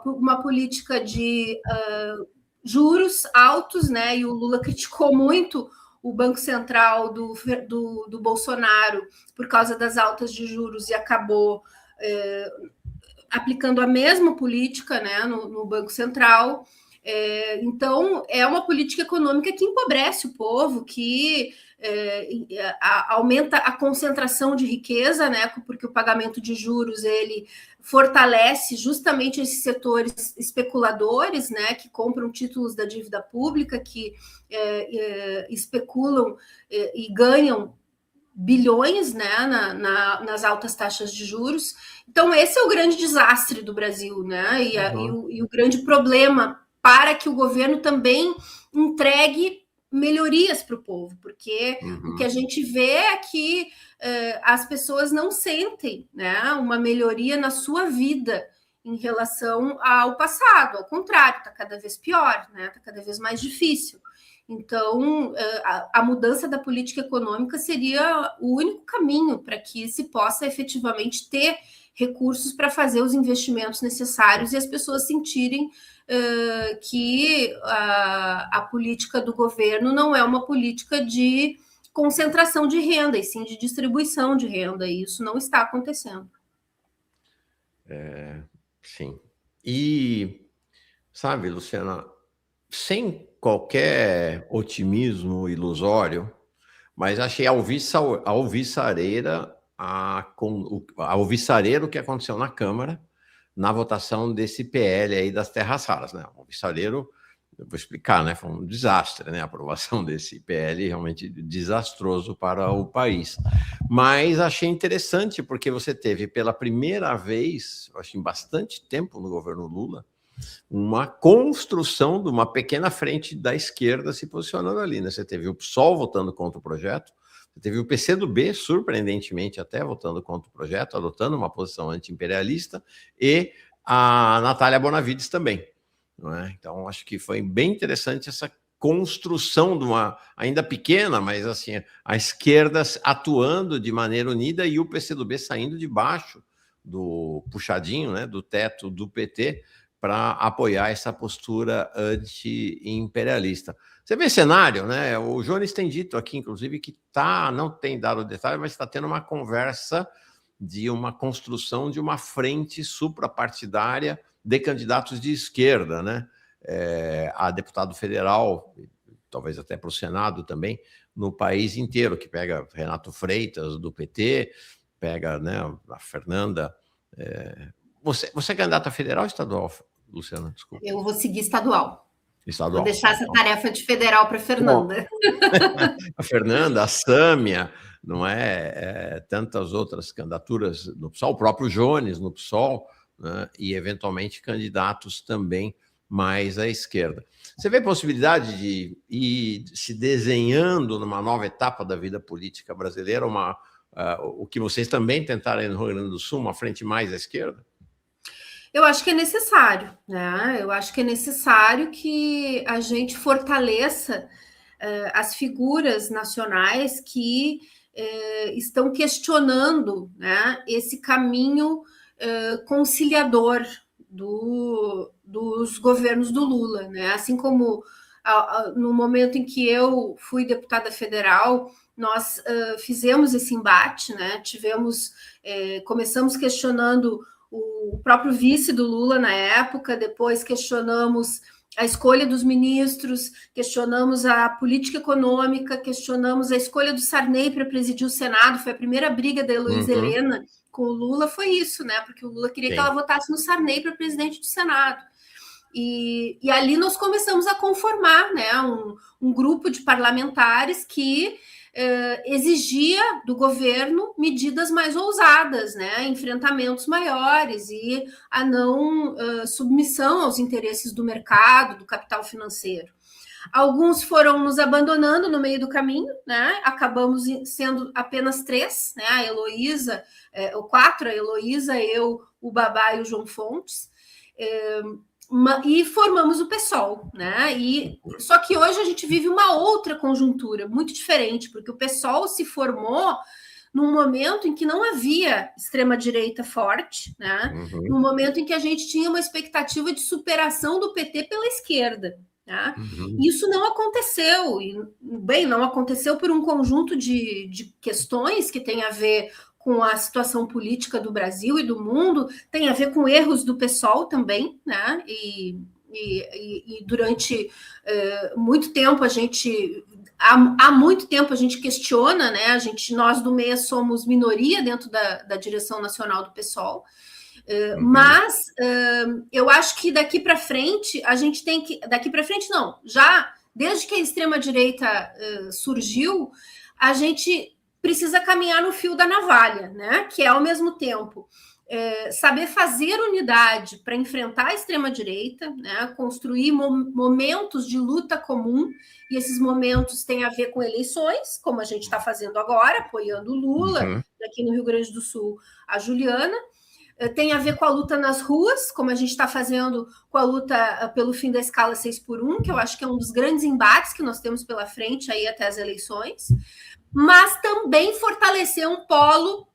uma política de juros altos, né? E o Lula criticou muito o Banco Central do Bolsonaro por causa das altas de juros e acabou aplicando a mesma política, né, no Banco Central. Então, é uma política econômica que empobrece o povo, que aumenta a concentração de riqueza, né, porque o pagamento de juros ele fortalece justamente esses setores especuladores, né, que compram títulos da dívida pública, que especulam e ganham bilhões, né, nas altas taxas de juros. Então, esse é o grande desastre do Brasil, né, e o grande problema para que o governo também entregue melhorias para o povo, porque o que a gente vê é que as pessoas não sentem, né, uma melhoria na sua vida em relação ao passado, ao contrário, está cada vez pior, né, está cada vez mais difícil. Então, a mudança da política econômica seria o único caminho para que se possa efetivamente ter recursos para fazer os investimentos necessários e as pessoas sentirem que a política do governo não é uma política de concentração de renda, e sim de distribuição de renda, e isso não está acontecendo. Sim. E, sabe, Luciana, sem qualquer otimismo ilusório, mas achei a alviçareira ao viçareiro que aconteceu na Câmara na votação desse PL aí das terras raras, né? O viçareiro, eu vou explicar, né? Foi um desastre, né? A aprovação desse PL realmente desastroso para o país. Mas achei interessante porque você teve pela primeira vez, eu acho em bastante tempo no governo Lula, uma construção de uma pequena frente da esquerda se posicionando ali, né? Você teve o PSOL votando contra o projeto, você teve o PCdoB, surpreendentemente até, votando contra o projeto, adotando uma posição anti-imperialista, e a Natália Bonavides também. Não é? Então, acho que foi bem interessante essa construção de uma, ainda pequena, mas assim, a esquerda atuando de maneira unida e o PCdoB saindo de baixo do puxadinho, né, do teto do PT, para apoiar essa postura anti-imperialista. Você vê cenário, né? O Jones tem dito aqui, inclusive, que não tem dado detalhe, mas está tendo uma conversa de uma construção de uma frente suprapartidária de candidatos de esquerda, né? A deputado federal, talvez até para o Senado também, no país inteiro, que pega Renato Freitas, do PT, pega, né, a Fernanda. Você é candidata federal ou estadual, Luciana? Desculpa. Eu vou seguir estadual. Estadual. Vou deixar essa tarefa de federal para a Fernanda. A Fernanda, a Sâmia, não é? Tantas outras candidaturas no PSOL, o próprio Jones no PSOL, né? E eventualmente candidatos também mais à esquerda. Você vê possibilidade de ir se desenhando numa nova etapa da vida política brasileira, o que vocês também tentaram aí no Rio Grande do Sul, uma frente mais à esquerda? Eu acho que é necessário, né? Eu acho que é necessário que a gente fortaleça as figuras nacionais que estão questionando, né, esse caminho conciliador dos governos do Lula, né? Assim como no momento em que eu fui deputada federal, nós fizemos esse embate, né? Começamos questionando o próprio vice do Lula na época, depois questionamos a escolha dos ministros, questionamos a política econômica, questionamos a escolha do Sarney para presidir o Senado, foi a primeira briga da Heloísa Helena com o Lula, foi isso, né? Porque o Lula queria que ela votasse no Sarney para presidente do Senado. E ali nós começamos a conformar, né, um grupo de parlamentares que exigia do governo medidas mais ousadas, né, enfrentamentos maiores e a não submissão aos interesses do mercado, do capital financeiro. Alguns foram nos abandonando no meio do caminho, né? Acabamos sendo apenas 3, né? A Heloísa, ou 4, a Heloísa, eu, o Babá e o João Fontes. E formamos o PSOL, né? Só que hoje a gente vive uma outra conjuntura muito diferente, porque o PSOL se formou num momento em que não havia extrema-direita forte, né? Num momento em que a gente tinha uma expectativa de superação do PT pela esquerda. Né? Isso não aconteceu, e bem, não aconteceu por um conjunto de questões que tem a ver com a situação política do Brasil e do mundo, tem a ver com erros do PSOL também, né? E durante muito tempo há muito tempo a gente questiona, né? Nós do MEIA somos minoria dentro da direção nacional do PSOL, mas eu acho que daqui para frente a gente tem que, daqui para frente não, já desde que a extrema-direita surgiu, a gente precisa caminhar no fio da navalha, né? Que é ao mesmo tempo saber fazer unidade para enfrentar a extrema-direita, né? Construir momentos de luta comum, e esses momentos têm a ver com eleições, como a gente está fazendo agora, apoiando o Lula, aqui no Rio Grande do Sul, a Juliana. Tem a ver com a luta nas ruas, como a gente está fazendo com a luta pelo fim da escala 6x1, que eu acho que é um dos grandes embates que nós temos pela frente aí até as eleições, mas também fortalecer um polo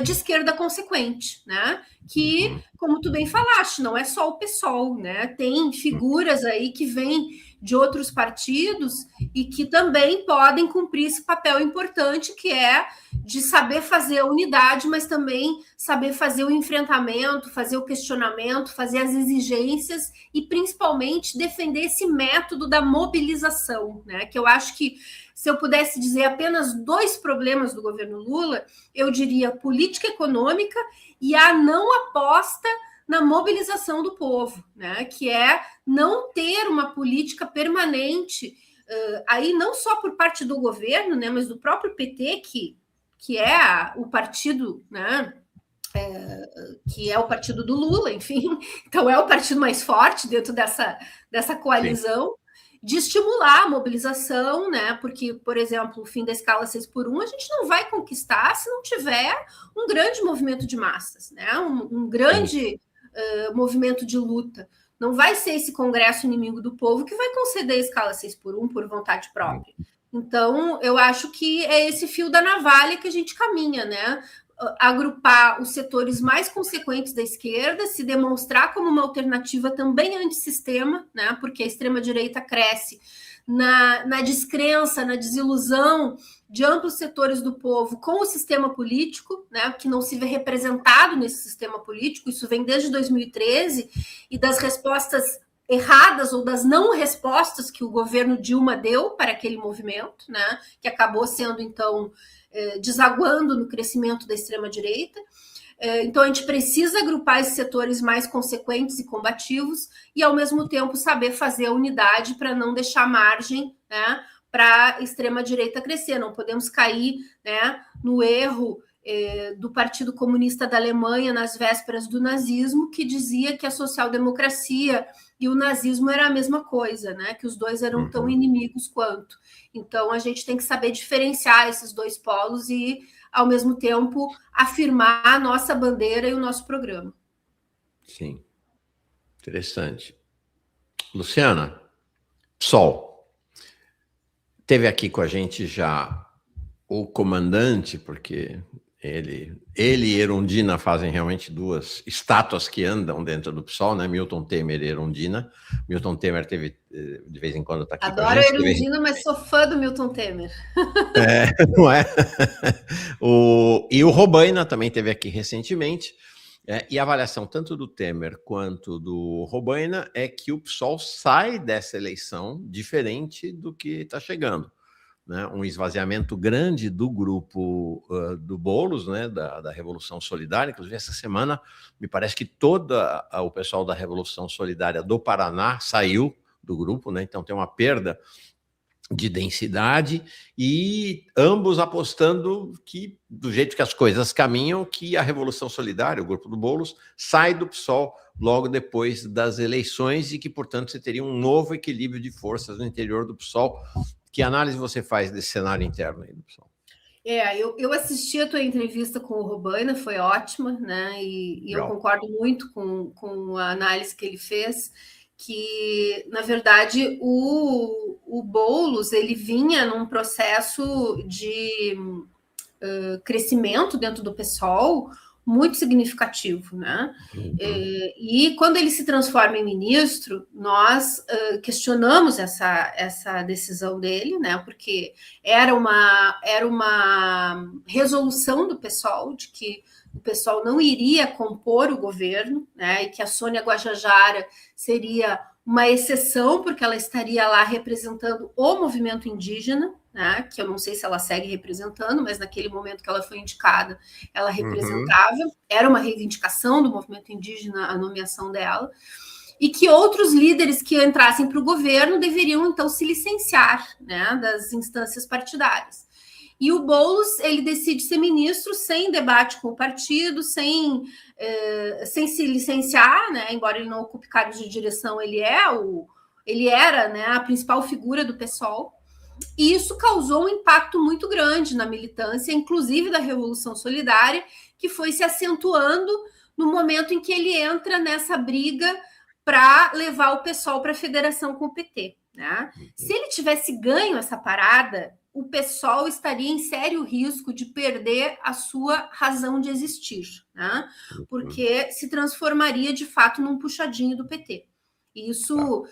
de esquerda consequente, né? Que, como tu bem falaste, não é só o PSOL, né? Tem figuras aí que vêm de outros partidos e que também podem cumprir esse papel importante, que é de saber fazer a unidade, mas também saber fazer o enfrentamento, fazer o questionamento, fazer as exigências e, principalmente, defender esse método da mobilização, né? Que eu acho que, se eu pudesse dizer apenas 2 problemas do governo Lula, eu diria política econômica e a não aposta na mobilização do povo, né? Que é não ter uma política permanente, aí não só por parte do governo, né, mas do próprio PT, que é o partido, né, que é o partido do Lula, enfim, então é o partido mais forte dentro dessa coalizão. Sim. De estimular a mobilização, né? Porque, por exemplo, o fim da escala 6x1 a gente não vai conquistar se não tiver um grande movimento de massas, né? Um grande movimento de luta. Não vai ser esse Congresso inimigo do povo que vai conceder a escala 6x1 por vontade própria. Então, eu acho que é esse fio da navalha que a gente caminha, né? Agrupar os setores mais consequentes da esquerda, se demonstrar como uma alternativa também antissistema, né? Porque a extrema-direita cresce na descrença, na desilusão de amplos setores do povo com o sistema político, né? Que não se vê representado nesse sistema político. Isso vem desde 2013 e das respostas erradas ou das não respostas que o governo Dilma deu para aquele movimento, né? Que acabou sendo, então, desaguando no crescimento da extrema-direita. Então, a gente precisa agrupar esses setores mais consequentes e combativos e, ao mesmo tempo, saber fazer a unidade para não deixar margem, né, para a extrema-direita crescer. Não podemos cair, né, no erro do Partido Comunista da Alemanha nas vésperas do nazismo, que dizia que a social-democracia e o nazismo era a mesma coisa, né? Que os dois eram tão inimigos quanto. Então, a gente tem que saber diferenciar esses 2 polos e, ao mesmo tempo, afirmar a nossa bandeira e o nosso programa. Sim. Interessante. Luciana, PSOL. Teve aqui com a gente já o comandante, porque ele e Erundina fazem realmente 2 estátuas que andam dentro do PSOL, né? Milton Temer e Erundina. Milton Temer teve, de vez em quando, está aqui Adoro com a gente. Adoro a Erundina, mas sou fã do Milton Temer. Não é? E o Robaina também teve aqui recentemente. E a avaliação tanto do Temer quanto do Robaina é que o PSOL sai dessa eleição diferente do que está chegando. Né, um esvaziamento grande do grupo do Boulos, né, da Revolução Solidária. Inclusive, essa semana, me parece que todo o pessoal da Revolução Solidária do Paraná saiu do grupo, né, então tem uma perda de densidade e ambos apostando que, do jeito que as coisas caminham, que a Revolução Solidária, o grupo do Boulos, sai do PSOL logo depois das eleições e que, portanto, você teria um novo equilíbrio de forças no interior do PSOL. Que análise você faz desse cenário interno aí do PSOL? Eu assisti a tua entrevista com o Robaina, foi ótima, né? E eu concordo muito com a análise que ele fez, que, na verdade, o Boulos, ele vinha num processo de crescimento dentro do PSOL muito significativo, né? E quando ele se transforma em ministro, nós questionamos essa decisão dele, né? Porque era uma resolução do PSOL de que o PSOL não iria compor o governo, né? E que a Sônia Guajajara seria uma exceção, porque ela estaria lá representando o movimento indígena, né, que eu não sei se ela segue representando, mas naquele momento que ela foi indicada, ela representava, era uma reivindicação do movimento indígena a nomeação dela, e que outros líderes que entrassem para o governo deveriam, então, se licenciar, né, das instâncias partidárias. E o Boulos, ele decide ser ministro sem debate com o partido, sem se licenciar, né, embora ele não ocupe cargos de direção, ele era, né, a principal figura do PSOL. E isso causou um impacto muito grande na militância, inclusive da Revolução Solidária, que foi se acentuando no momento em que ele entra nessa briga para levar o PSOL para a federação com o PT. Né? Se ele tivesse ganho essa parada, o PSOL estaria em sério risco de perder a sua razão de existir, né? Porque se transformaria de fato num puxadinho do PT. Isso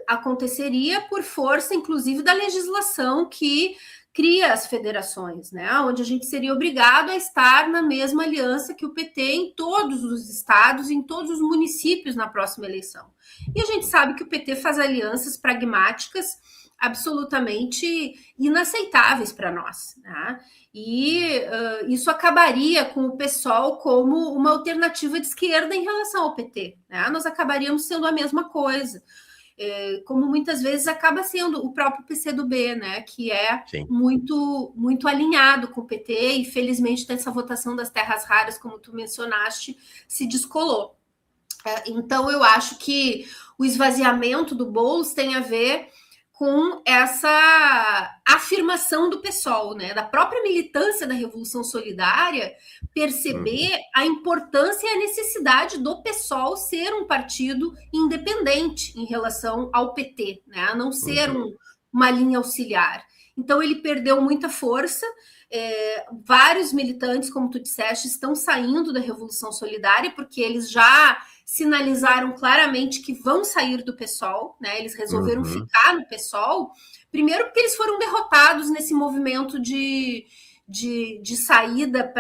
aconteceria por força, inclusive, da legislação que cria as federações, né? Onde a gente seria obrigado a estar na mesma aliança que o PT em todos os estados, em todos os municípios na próxima eleição. E a gente sabe que o PT faz alianças pragmáticas absolutamente inaceitáveis para nós, né? E isso acabaria com o PSOL como uma alternativa de esquerda em relação ao PT, né? Nós acabaríamos sendo a mesma coisa, como muitas vezes acaba sendo o próprio PCdoB, né? Que é muito alinhado com o PT e felizmente nessa votação das terras raras, como tu mencionaste, se descolou. Então eu acho que o esvaziamento do Boulos tem a ver com essa afirmação do PSOL, né, da própria militância da Revolução Solidária, perceber a importância e a necessidade do PSOL ser um partido independente em relação ao PT, né, a não ser uma linha auxiliar. Então ele perdeu muita força, vários militantes, como tu disseste, estão saindo da Revolução Solidária, porque eles já sinalizaram claramente que vão sair do PSOL, né? Eles resolveram ficar no PSOL, primeiro porque eles foram derrotados nesse movimento de saída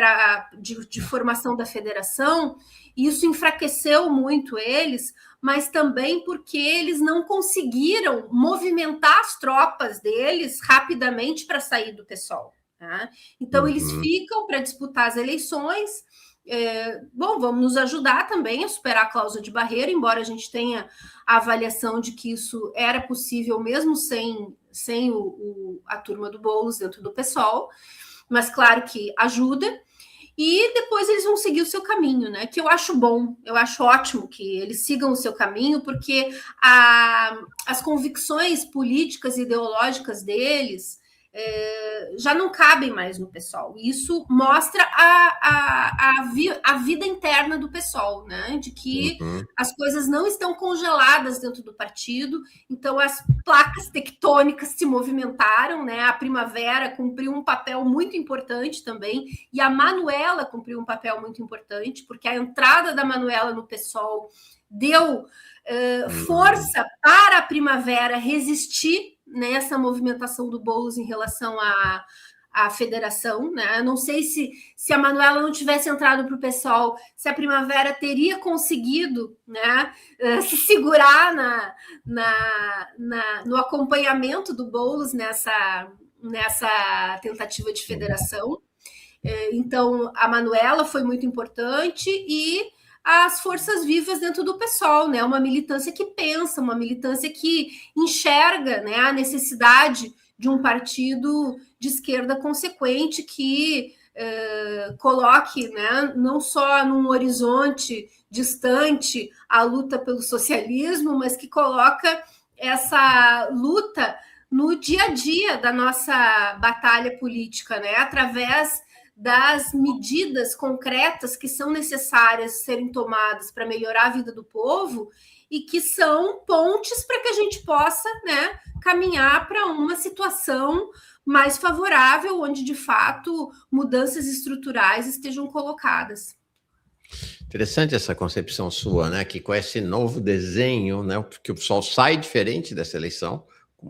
de formação da federação, e isso enfraqueceu muito eles, mas também porque eles não conseguiram movimentar as tropas deles rapidamente para sair do PSOL. Tá? Então, eles ficam para disputar as eleições. Vamos nos ajudar também a superar a cláusula de barreira, embora a gente tenha a avaliação de que isso era possível mesmo sem a turma do Boulos dentro do PSOL, mas claro que ajuda. E depois eles vão seguir o seu caminho, né? Que eu acho bom, eu acho ótimo que eles sigam o seu caminho, porque as convicções políticas e ideológicas deles já não cabem mais no PSOL. Isso mostra a vida interna do PSOL, né? De que as coisas não estão congeladas dentro do partido, então as placas tectônicas se movimentaram, né? A Primavera cumpriu um papel muito importante também, e a Manuela cumpriu um papel muito importante, porque a entrada da Manuela no PSOL deu força para a Primavera resistir nessa movimentação do Boulos em relação à federação, né? Eu não sei se a Manuela não tivesse entrado para o PSOL, se a Primavera teria conseguido, né, se segurar no acompanhamento do Boulos nessa tentativa de federação. Então, a Manuela foi muito importante e as forças vivas dentro do PSOL, né? Uma militância que pensa, uma militância que enxerga, né, a necessidade de um partido de esquerda consequente que coloque, né, não só num horizonte distante a luta pelo socialismo, mas que coloca essa luta no dia a dia da nossa batalha política, né? Através das medidas concretas que são necessárias serem tomadas para melhorar a vida do povo e que são pontes para que a gente possa, né, caminhar para uma situação mais favorável, onde, de fato, mudanças estruturais estejam colocadas. Interessante essa concepção sua, né, que com esse novo desenho, né, que o PSOL sai diferente dessa eleição,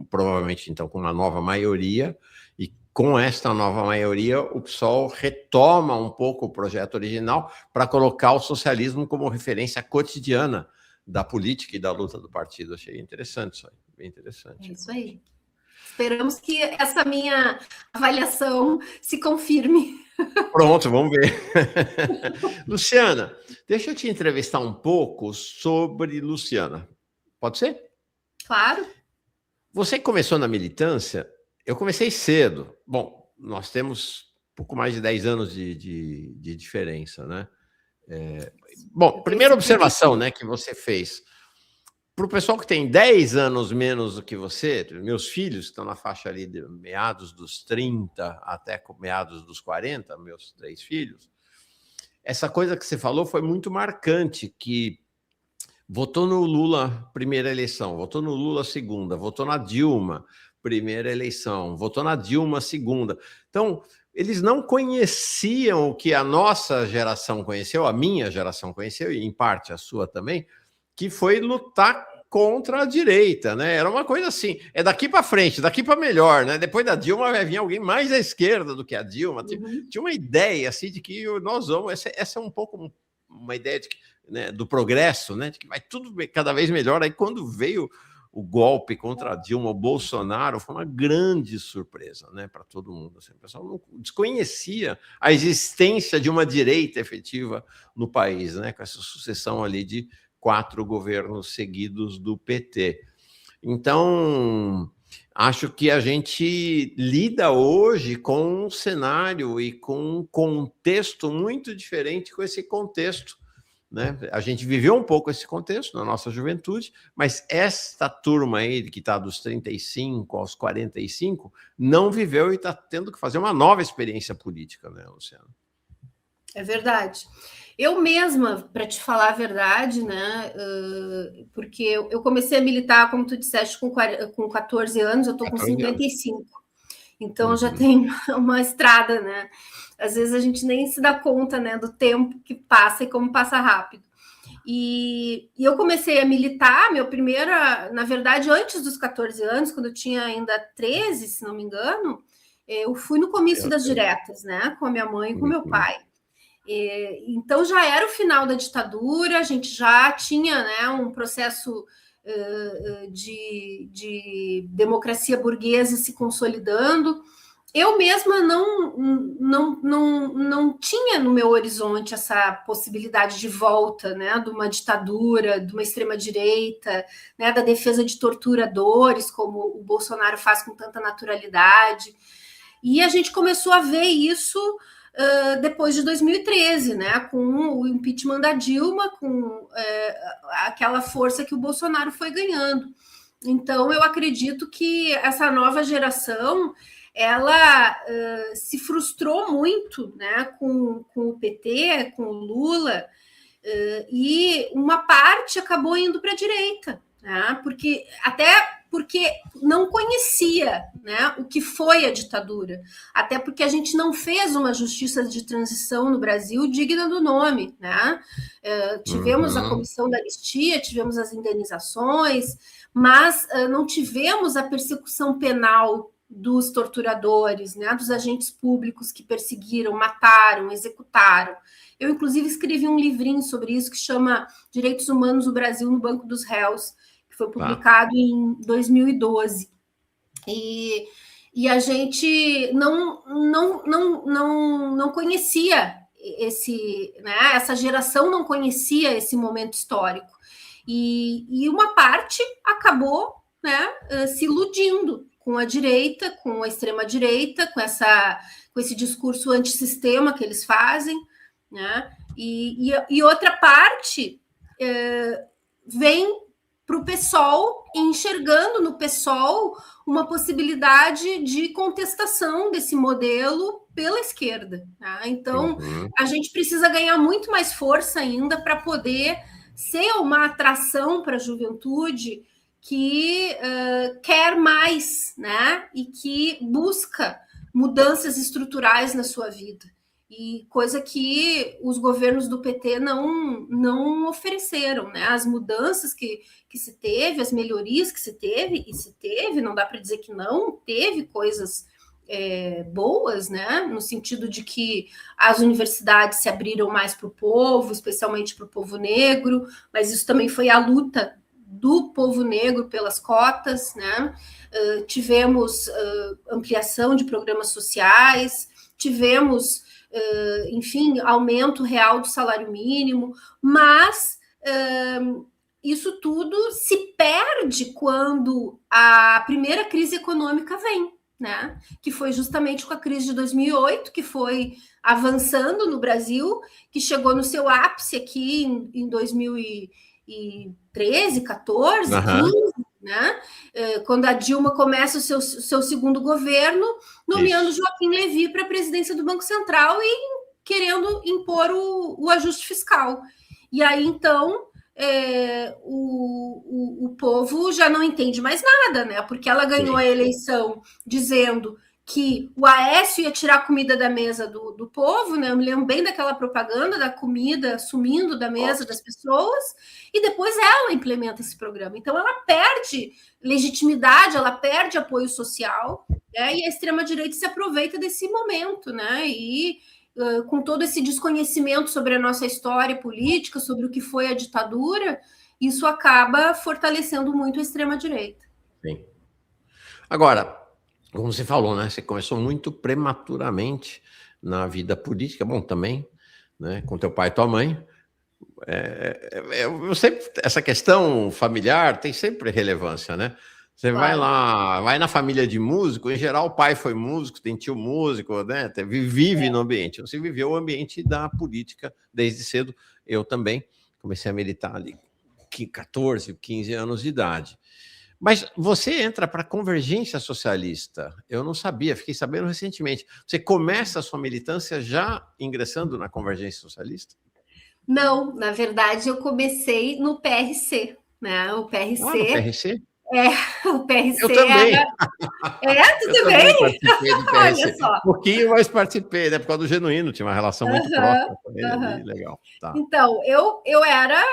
provavelmente, então, com uma nova maioria, e com esta nova maioria, o PSOL retoma um pouco o projeto original para colocar o socialismo como referência cotidiana da política e da luta do partido. Achei interessante isso aí, bem interessante. É isso aí. Esperamos que essa minha avaliação se confirme. Pronto, vamos ver. Luciana, deixa eu te entrevistar um pouco sobre Luciana. Pode ser? Claro. Você começou na militância, eu comecei cedo. Bom, nós temos pouco mais de 10 anos de diferença, né? Bom, primeira observação, né, que você fez. Para o pessoal que tem 10 anos menos do que você, meus filhos, que estão na faixa ali de meados dos 30 até meados dos 40, meus 3 filhos, essa coisa que você falou foi muito marcante, que votou no Lula primeira eleição, votou no Lula segunda, votou na Dilma primeira eleição, votou na Dilma segunda. Então, eles não conheciam o que a nossa geração conheceu, a minha geração conheceu, e em parte a sua também, que foi lutar contra a direita, né? Era uma coisa assim, é daqui para frente, daqui para melhor, né? Depois da Dilma vai vir alguém mais à esquerda do que a Dilma. Tinha uma ideia assim de que nós vamos, essa é um pouco uma ideia de, né, do progresso, né? De que vai tudo cada vez melhor. Aí quando veio o golpe contra a Dilma, o Bolsonaro, foi uma grande surpresa, né, para todo mundo. Assim, o pessoal não desconhecia a existência de uma direita efetiva no país, né, com essa sucessão ali de 4 governos seguidos do PT. Então, acho que a gente lida hoje com um cenário e com um contexto muito diferente com esse contexto, né? A gente viveu um pouco esse contexto na nossa juventude, mas esta turma aí, que está dos 35 aos 45, não viveu e está tendo que fazer uma nova experiência política, né, Luciana? É verdade. Eu mesma, para te falar a verdade, né, porque eu comecei a militar, como tu disseste, com 14 anos, eu estou com 55. Então, já tem uma estrada, né? Às vezes a gente nem se dá conta, né, do tempo que passa e como passa rápido. E eu comecei a militar, meu primeira, na verdade, antes dos 14 anos, quando eu tinha ainda 13, se não me engano, eu fui no comício das diretas, né, com a minha mãe e com meu pai. Então já era o final da ditadura, a gente já tinha, né, um processo de democracia burguesa se consolidando. Eu mesma não tinha no meu horizonte essa possibilidade de volta, né, de uma ditadura, de uma extrema-direita, né, da defesa de torturadores, como o Bolsonaro faz com tanta naturalidade. E a gente começou a ver isso depois de 2013, né, com o impeachment da Dilma, com aquela força que o Bolsonaro foi ganhando. Então, eu acredito que essa nova geração ela se frustrou muito, né, com o PT, com o Lula, e uma parte acabou indo para a direita, né, porque não conhecia, né, o que foi a ditadura, até porque a gente não fez uma justiça de transição no Brasil digna do nome, né? Tivemos a comissão da anistia, tivemos as indenizações, mas não tivemos a persecução penal dos torturadores, né, dos agentes públicos que perseguiram, mataram, executaram. Eu, inclusive, escrevi um livrinho sobre isso que chama Direitos Humanos no Brasil no Banco dos Réus, que foi publicado em 2012. E a gente não conhecia né, essa geração não conhecia esse momento histórico. E uma parte acabou, né, se iludindo com a direita, com a extrema-direita, com esse discurso antissistema que eles fazem, né? E outra parte vem para o PSOL, enxergando no PSOL uma possibilidade de contestação desse modelo pela esquerda. Tá? Então, a gente precisa ganhar muito mais força ainda para poder ser uma atração para a juventude que quer mais, né? E que busca mudanças estruturais na sua vida. E coisa que os governos do PT não ofereceram, né? As mudanças que se teve, as melhorias que se teve, não dá para dizer que não, teve coisas boas, né? No sentido de que as universidades se abriram mais para o povo, especialmente para o povo negro, mas isso também foi a luta do povo negro pelas cotas, né? Tivemos ampliação de programas sociais, tivemos, enfim, aumento real do salário mínimo, mas isso tudo se perde quando a primeira crise econômica vem, né? Que foi justamente com a crise de 2008, que foi avançando no Brasil, que chegou no seu ápice aqui em 2013, 14, 15, né? Quando a Dilma começa o seu segundo governo, nomeando Joaquim Levy para a presidência do Banco Central e querendo impor o ajuste fiscal. E aí, então, o povo já não entende mais nada, né? Porque ela ganhou a eleição dizendo que o Aécio ia tirar a comida da mesa do povo, né? Eu me lembro bem daquela propaganda da comida sumindo da mesa das pessoas, e depois ela implementa esse programa. Então ela perde legitimidade, ela perde apoio social, né? E a extrema-direita se aproveita desse momento, né? E com todo esse desconhecimento sobre a nossa história política, sobre o que foi a ditadura, isso acaba fortalecendo muito a extrema-direita. Sim. Agora, como você falou, né? Você começou muito prematuramente na vida política, bom, também, né? Com teu pai e tua mãe. Eu sempre, essa questão familiar tem sempre relevância, né? Você vai lá, vai na família de músico, em geral o pai foi músico, tem tio músico, né? Vive no ambiente. Você viveu o ambiente da política desde cedo. Eu também comecei a militar ali 14, 15 anos de idade. Mas você entra para a Convergência Socialista. Eu não sabia, fiquei sabendo recentemente. Você começa a sua militância já ingressando na Convergência Socialista? Não, na verdade eu comecei no PRC, né? O PRC. Ah, no PRC? O PRC eu também. Tudo eu bem? Também participei do PRC. Olha só. Um pouquinho, mas participei, né? Por causa do Genuíno, tinha uma relação muito próxima com ele ali, legal. Tá. Então, eu era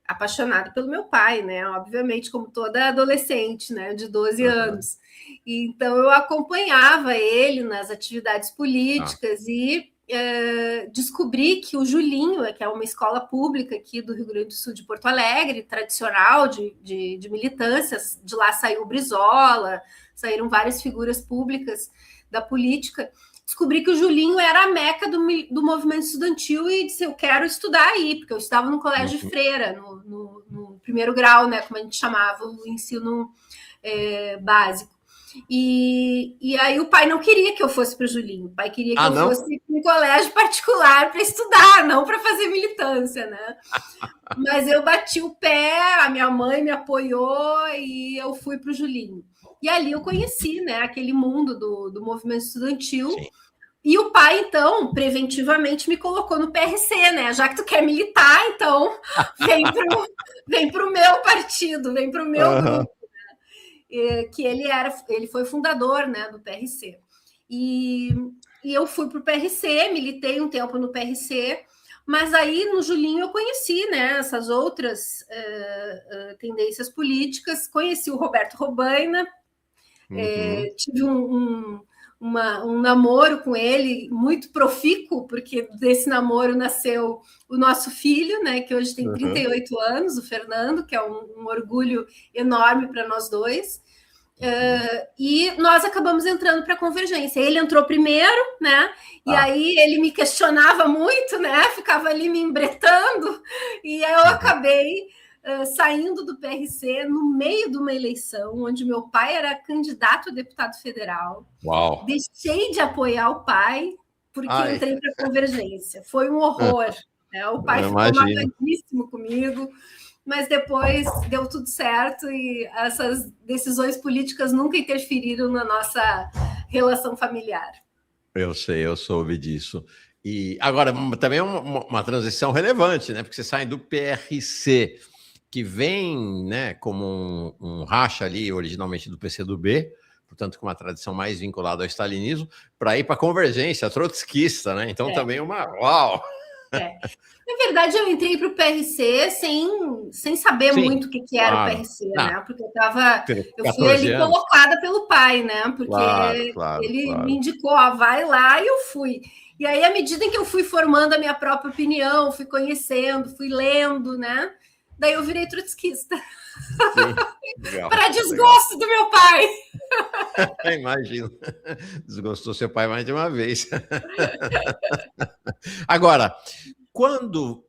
apaixonada pelo meu pai, né? Obviamente, como toda adolescente, né? De 12 anos. Então, eu acompanhava ele nas atividades políticas e descobri que o Julinho, que é uma escola pública aqui do Rio Grande do Sul, de Porto Alegre, tradicional de militâncias, de lá saiu o Brizola, saíram várias figuras públicas da política. Descobri que o Julinho era a meca do movimento estudantil e disse, eu quero estudar aí, porque eu estava no colégio de freira, no primeiro grau, né, como a gente chamava, o ensino básico. E aí o pai não queria que eu fosse para o Julinho, o pai queria que eu fosse para um colégio particular para estudar, não para fazer militância, né? Mas eu bati o pé, a minha mãe me apoiou e eu fui para o Julinho. E ali eu conheci, né, aquele mundo do movimento estudantil. Sim. E o pai, então, preventivamente me colocou no PRC, né? Já que tu quer militar, então vem pro meu partido, vem pro meu grupo. Que ele foi fundador, né, do PRC. E eu fui para o PRC, militei um tempo no PRC, mas aí no Julinho eu conheci, né, essas outras tendências políticas, conheci o Roberto Robaina, tive um namoro com ele muito profícuo, porque desse namoro nasceu o nosso filho, né, que hoje tem 38 anos, o Fernando, que é um orgulho enorme para nós dois. E nós acabamos entrando para a Convergência. Ele entrou primeiro, né? E aí ele me questionava muito, né? Ficava ali me embretando, e eu acabei saindo do PRC no meio de uma eleição onde meu pai era candidato a deputado federal. Uau. Deixei de apoiar o pai porque entrei para a Convergência. Foi um horror. Né? O pai ficou magoadíssimo comigo, mas depois deu tudo certo e essas decisões políticas nunca interferiram na nossa relação familiar. Eu sei, eu soube disso. E agora, também é uma transição relevante, né? Porque você sai do PRC, que vem, né, como um racha ali, originalmente do PCdoB, portanto, com uma tradição mais vinculada ao stalinismo, para ir para a Convergência trotskista, né? Então, também uma... Uau! Na verdade, eu entrei para o PRC sem saber muito o que era o PRC, né? Porque eu fui ali colocada pelo pai, né? Porque ele me indicou, vai lá, e eu fui. E aí, à medida em que eu fui formando a minha própria opinião, fui conhecendo, fui lendo, né? Daí eu virei trotskista. Para desgosto do meu pai. Imagino. Desgostou seu pai mais de uma vez. Agora, quando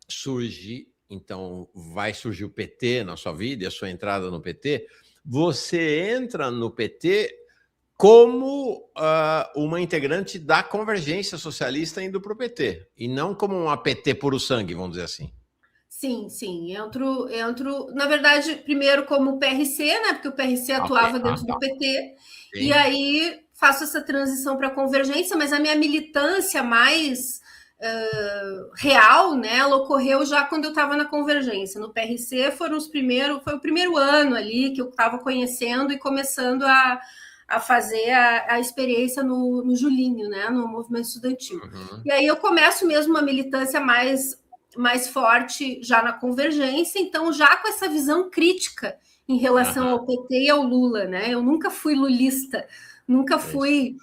surge, então, vai surgir o PT na sua vida e a sua entrada no PT, você entra no PT como uma integrante da Convergência Socialista indo para o PT, e não como uma PT puro sangue, vamos dizer assim. Sim. Entro, na verdade, primeiro como PRC, né? Porque o PRC atuava dentro do PT. Sim. E aí faço essa transição para a Convergência, mas a minha militância mais real, né? Ela ocorreu já quando eu estava na Convergência. No PRC foi o primeiro ano ali que eu estava conhecendo e começando a a fazer a experiência no Julinho, né, no movimento estudantil. E aí eu começo mesmo uma militância mais forte já na Convergência, então já com essa visão crítica em relação ao PT e ao Lula, né? Eu nunca fui lulista, nunca fui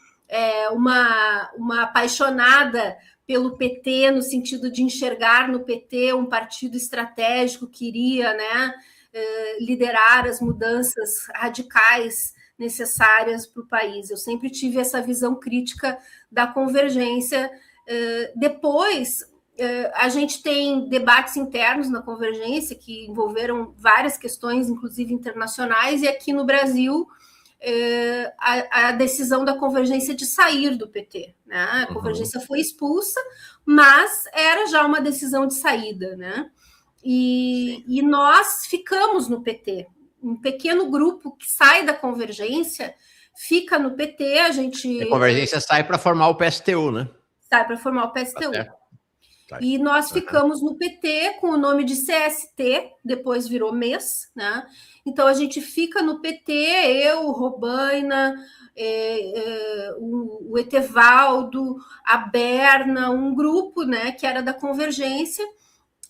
uma apaixonada pelo PT, no sentido de enxergar no PT um partido estratégico que iria, né, liderar as mudanças radicais necessárias para o país. Eu sempre tive essa visão crítica da Convergência. Depois, a gente tem debates internos na Convergência que envolveram várias questões, inclusive internacionais, e aqui no Brasil a decisão da Convergência de sair do PT, né? A Convergência foi expulsa, mas era já uma decisão de saída, né? E nós ficamos no PT. Um pequeno grupo que sai da Convergência fica no PT, a Convergência sai para formar o PSTU, né? Sai para formar o PSTU. E nós ficamos no PT com o nome de CST, depois virou MES, né? Então a gente fica no PT, eu, o Robaina, o Etevaldo, a Berna, um grupo, né, que era da Convergência,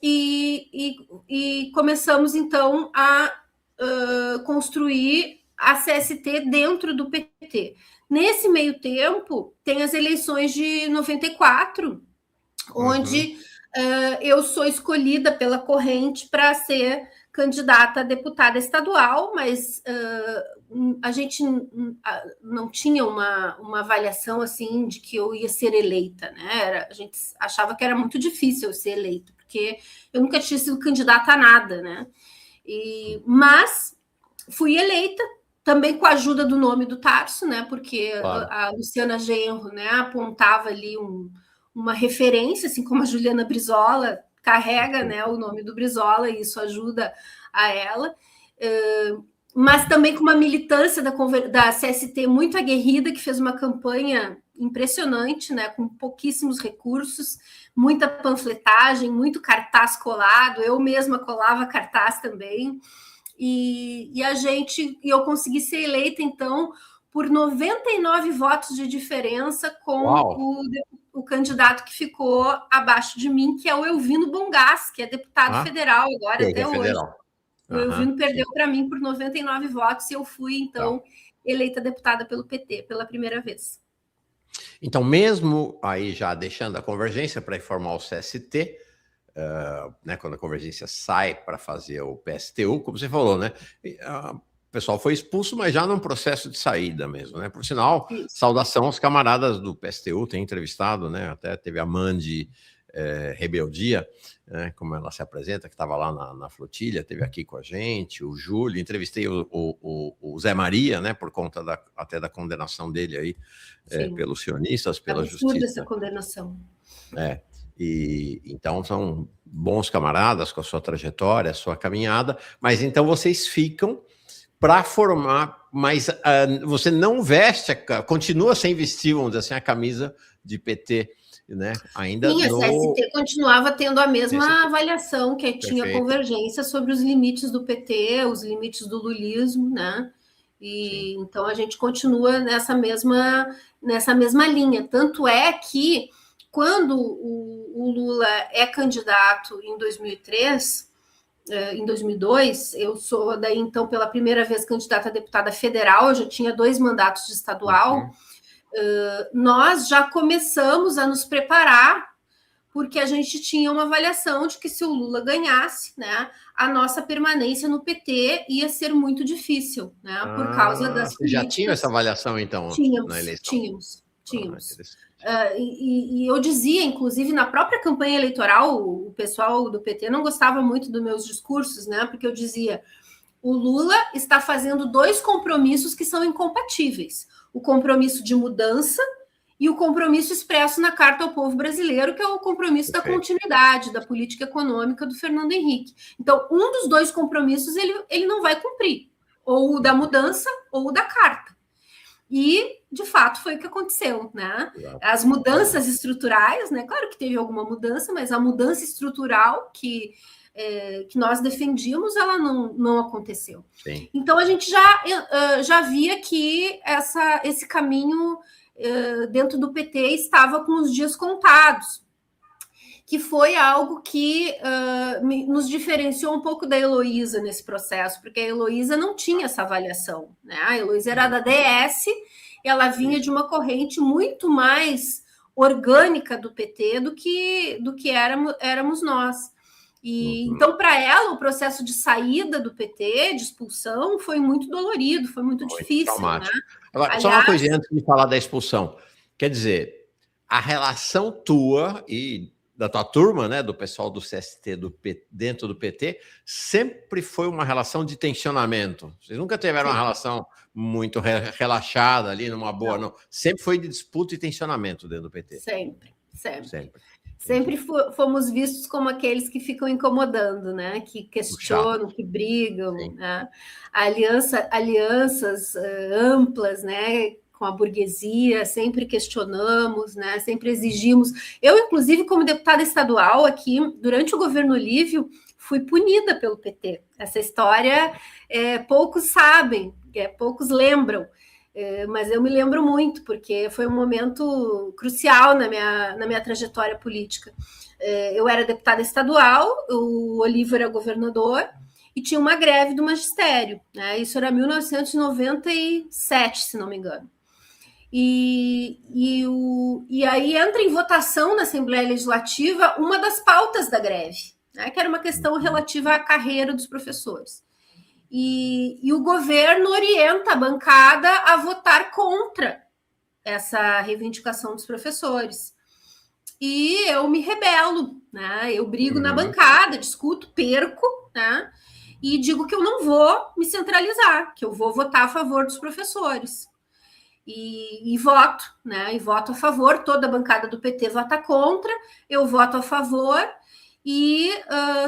e começamos então a construir a CST dentro do PT. Nesse meio tempo, tem as eleições de 94, onde eu sou escolhida pela corrente para ser candidata a deputada estadual, mas a gente não tinha uma avaliação assim de que eu ia ser eleita, né? A gente achava que era muito difícil eu ser eleita, porque eu nunca tinha sido candidata a nada, né? Mas fui eleita, também com a ajuda do nome do Tarso, né? Porque a Luciana Genro, né, apontava ali uma referência, assim como a Juliana Brizola carrega, né, o nome do Brizola, e isso ajuda a ela, mas também com uma militância da CST muito aguerrida, que fez uma campanha impressionante, né, com pouquíssimos recursos, muita panfletagem, muito cartaz colado, eu mesma colava cartaz também, e eu consegui ser eleita, então, por 99 votos de diferença com o candidato que ficou abaixo de mim, que é o Elvino Bongás, que é deputado federal agora, até hoje. O Elvino perdeu para mim por 99 votos e eu fui, então, eleita deputada pelo PT pela primeira vez. Então, mesmo aí já deixando a Convergência para formar o CST, né, quando a Convergência sai para fazer o PSTU, como você falou, né? O pessoal foi expulso, mas já num processo de saída mesmo, né? Por sinal, saudação aos camaradas do PSTU, tem entrevistado, né? Até teve a Mandy Rebeldia, né? Como ela se apresenta, que estava lá na flotilha, teve aqui com a gente, o Júlio, entrevistei o Zé Maria, né? Por conta até da condenação dele aí pelos sionistas, pela justiça. Essa condenação. E então são bons camaradas com a sua trajetória, a sua caminhada, mas então vocês ficam para formar, mas você não veste, continua sem vestir, vamos dizer assim, a camisa de PT, né? Ainda Sim, a CST continuava tendo a mesma avaliação que tinha a Convergência sobre os limites do PT, os limites do lulismo, né? E então a gente continua nessa mesma linha. Tanto é que quando o Lula é candidato em 2003, em 2002, eu sou daí então pela primeira vez candidata a deputada federal, eu já tinha 2 mandatos de estadual, nós já começamos a nos preparar, porque a gente tinha uma avaliação de que se o Lula ganhasse, né, a nossa permanência no PT ia ser muito difícil, né, por causa das políticas. Já tinha essa avaliação, então, na eleição? Tínhamos. E eu dizia, inclusive, na própria campanha eleitoral, o pessoal do PT não gostava muito dos meus discursos, né? Porque eu dizia, o Lula está fazendo 2 compromissos que são incompatíveis. O compromisso de mudança e o compromisso expresso na Carta ao Povo Brasileiro, que é o compromisso da continuidade da política econômica do Fernando Henrique. Então, um dos 2 compromissos ele não vai cumprir, ou o da mudança ou o da Carta. E, de fato, foi o que aconteceu, né? As mudanças estruturais, né? Claro que teve alguma mudança, mas a mudança estrutural que que nós defendíamos, ela não aconteceu. Sim. Então, a gente já via que esse caminho dentro do PT estava com os dias contados, que foi algo que nos diferenciou um pouco da Heloísa nesse processo, porque a Heloísa não tinha essa avaliação, né? A Heloísa era da DS, ela vinha de uma corrente muito mais orgânica do PT do que éramos nós. E então, para ela, o processo de saída do PT, de expulsão, foi muito dolorido, foi muito difícil. Né? Agora, só uma coisa antes de falar da expulsão. Quer dizer, a relação tua e da tua turma, né, do pessoal do CST dentro do PT, sempre foi uma relação de tensionamento. Vocês nunca tiveram uma relação muito relaxada ali, numa boa, não. Sempre foi de disputa e tensionamento dentro do PT. Sempre fomos vistos como aqueles que ficam incomodando, né? Que questionam, que brigam, né? Alianças amplas, né? Com a burguesia, sempre questionamos, né? Sempre exigimos. Eu, inclusive, como deputada estadual aqui, durante o governo Olívio, fui punida pelo PT. Essa história poucos sabem, poucos lembram. Mas eu me lembro muito, porque foi um momento crucial na minha trajetória política. Eu era deputada estadual, o Olívio era governador, e tinha uma greve do magistério. Né? Isso era 1997, se não me engano. E aí entra em votação na Assembleia Legislativa uma das pautas da greve, né? Que era uma questão relativa à carreira dos professores. E o governo orienta a bancada a votar contra essa reivindicação dos professores. E eu me rebelo, né? Eu brigo na bancada, discuto, perco, né? E digo que eu não vou me centralizar, que eu vou votar a favor dos professores. E voto, né? E voto a favor, toda a bancada do PT vota contra, eu voto a favor. E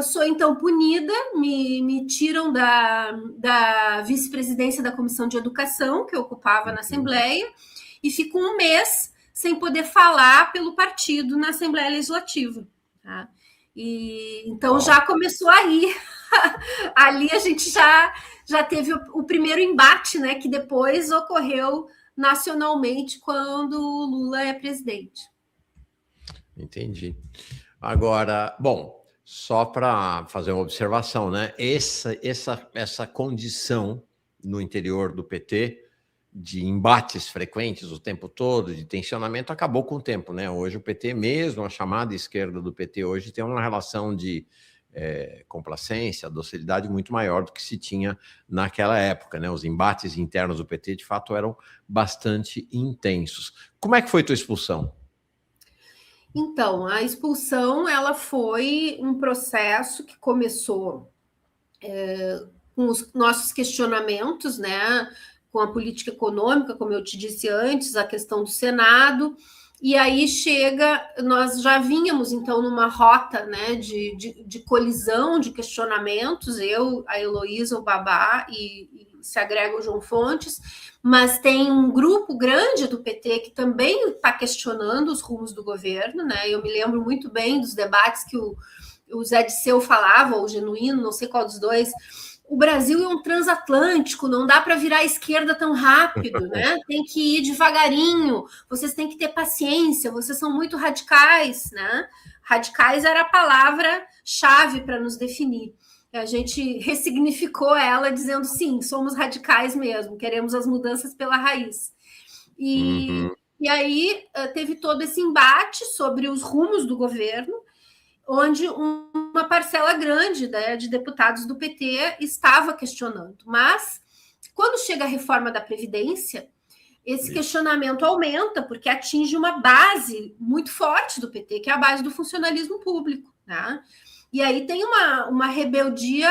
sou então punida, me tiram da vice-presidência da Comissão de Educação, que eu ocupava na Assembleia, e fico um mês sem poder falar pelo partido na Assembleia Legislativa. Tá? E então já começou aí. Ali a gente já teve o primeiro embate, né, que depois ocorreu nacionalmente quando o Lula é presidente. Entendi. Agora, bom, só para fazer uma observação, né? Essa condição no interior do PT de embates frequentes o tempo todo, de tensionamento, acabou com o tempo, né? Hoje o PT, mesmo a chamada esquerda do PT hoje, tem uma relação de complacência, docilidade muito maior do que se tinha naquela época, né? Os embates internos do PT, de fato, eram bastante intensos. Como é que foi tua expulsão? Então, a expulsão ela foi um processo que começou com os nossos questionamentos, né, com a política econômica, como eu te disse antes, a questão do Senado, e aí nós já vínhamos, então, numa rota, né, de colisão, de questionamentos, eu, a Heloísa, o Babá, e se agrega o João Fontes, mas tem um grupo grande do PT que também está questionando os rumos do governo, né? Eu me lembro muito bem dos debates que o Zé Disseu falava, ou o Genuíno, não sei qual dos dois. O Brasil é um transatlântico, não dá para virar à esquerda tão rápido, né? Tem que ir devagarinho, vocês têm que ter paciência, vocês são muito radicais, né? Radicais era a palavra-chave para nos definir. A gente ressignificou ela dizendo, sim, somos radicais mesmo, queremos as mudanças pela raiz. E aí teve todo esse embate sobre os rumos do governo, onde uma parcela grande, né, de deputados do PT estava questionando. Mas, quando chega a reforma da Previdência, esse questionamento aumenta, porque atinge uma base muito forte do PT, que é a base do funcionalismo público, né? E aí tem uma rebeldia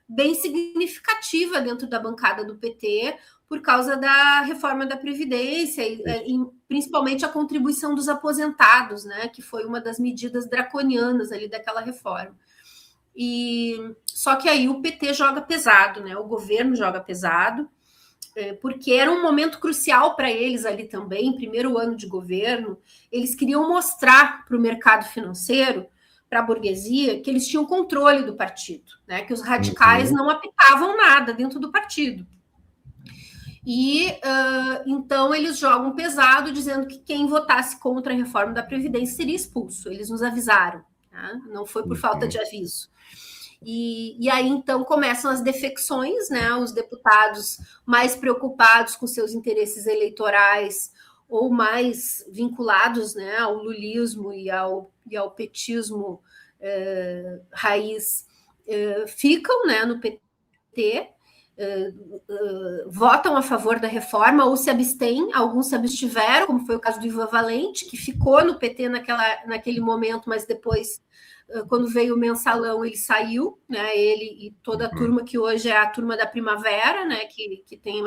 bem significativa dentro da bancada do PT por causa da reforma da Previdência e principalmente a contribuição dos aposentados, né, que foi uma das medidas draconianas ali daquela reforma. Só que aí o PT joga pesado, né, o governo joga pesado, porque era um momento crucial para eles ali também, primeiro ano de governo, eles queriam mostrar para o mercado financeiro para a burguesia que eles tinham controle do partido, né? Que os radicais não apitavam nada dentro do partido. E então eles jogam pesado, dizendo que quem votasse contra a reforma da Previdência seria expulso. Eles nos avisaram, né? Não foi por falta de aviso. E aí, então, começam as defecções, né? Os deputados mais preocupados com seus interesses eleitorais ou mais vinculados, né, ao lulismo e ao petismo raiz, ficam, né, no PT, votam a favor da reforma ou se abstêm, alguns se abstiveram, como foi o caso do Ivan Valente, que ficou no PT naquele momento, mas depois, quando veio o mensalão, ele saiu, né, ele e toda a turma que hoje é a turma da Primavera, né, que tem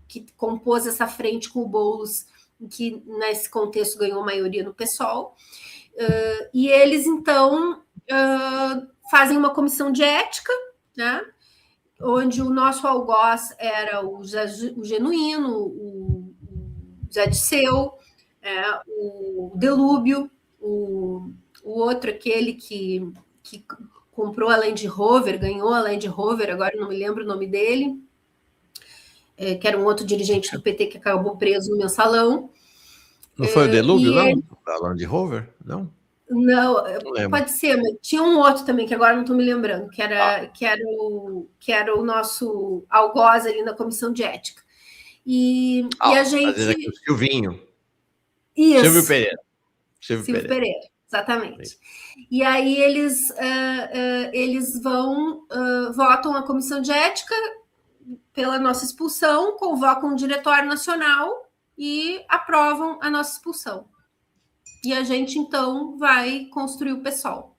que compôs essa frente com o Boulos, que nesse contexto ganhou maioria no PSOL, e eles então fazem uma comissão de ética, né, onde o nosso algoz era o Genuíno, o Zé Disseu, o Delúbio, o outro, aquele que comprou a Land Rover, ganhou a Land Rover, agora não me lembro o nome dele, que era um outro dirigente do PT que acabou preso no mensalão. Não foi o Delúbio, não? Da Land Rover? Não? Não, pode ser, mas tinha um outro também, que agora não estou me lembrando, que era o nosso algoz ali na comissão de ética. E a gente... Aqui, o Silvinho. Isso. Silvio Pereira. Silvio Pereira, exatamente. E aí eles votam a comissão de ética pela nossa expulsão, convocam um diretório nacional e aprovam a nossa expulsão. E a gente, então, vai construir o PSOL.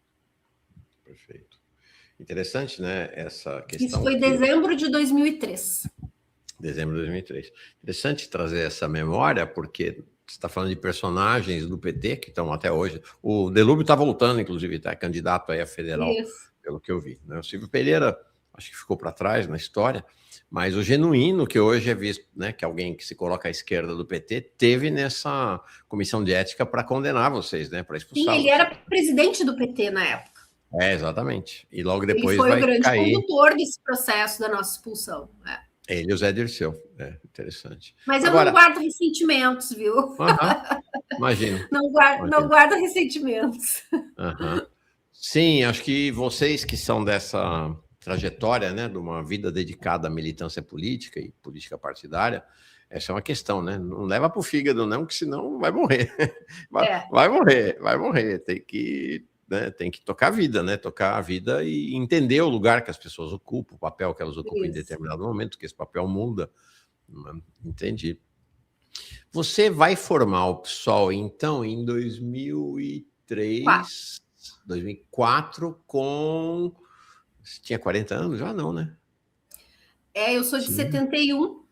Perfeito. Interessante, né, essa questão. Isso foi em dezembro de 2003. Dezembro de 2003. Interessante trazer essa memória, porque você está falando de personagens do PT que estão até hoje. O Delúbio está voltando, inclusive, está candidato aí a federal, pelo que eu vi, né? O Silvio Pereira, acho que ficou para trás na história, mas o Genuíno, que hoje é visto, né, que alguém que se coloca à esquerda do PT, teve nessa comissão de ética para condenar vocês, né, para expulsar. Sim, ele era presidente do PT na época. Exatamente. E logo depois ele foi vai o grande cair... condutor desse processo da nossa expulsão. Ele e o Zé Dirceu. Interessante. Mas agora, eu não guardo ressentimentos, viu? Imagino. Não guardo ressentimentos. Sim, acho que vocês que são dessa trajetória, né, de uma vida dedicada à militância política e política partidária, essa é uma questão, né? Não leva para o fígado, não, que senão vai morrer. Vai morrer. Tem que tocar a vida, né? Tocar a vida e entender o lugar que as pessoas ocupam, o papel que elas ocupam em determinado momento, que esse papel muda. Entendi. Você vai formar o PSOL, então, em 2004, com... Você tinha 40 anos? Já não, né? Eu sou de 71.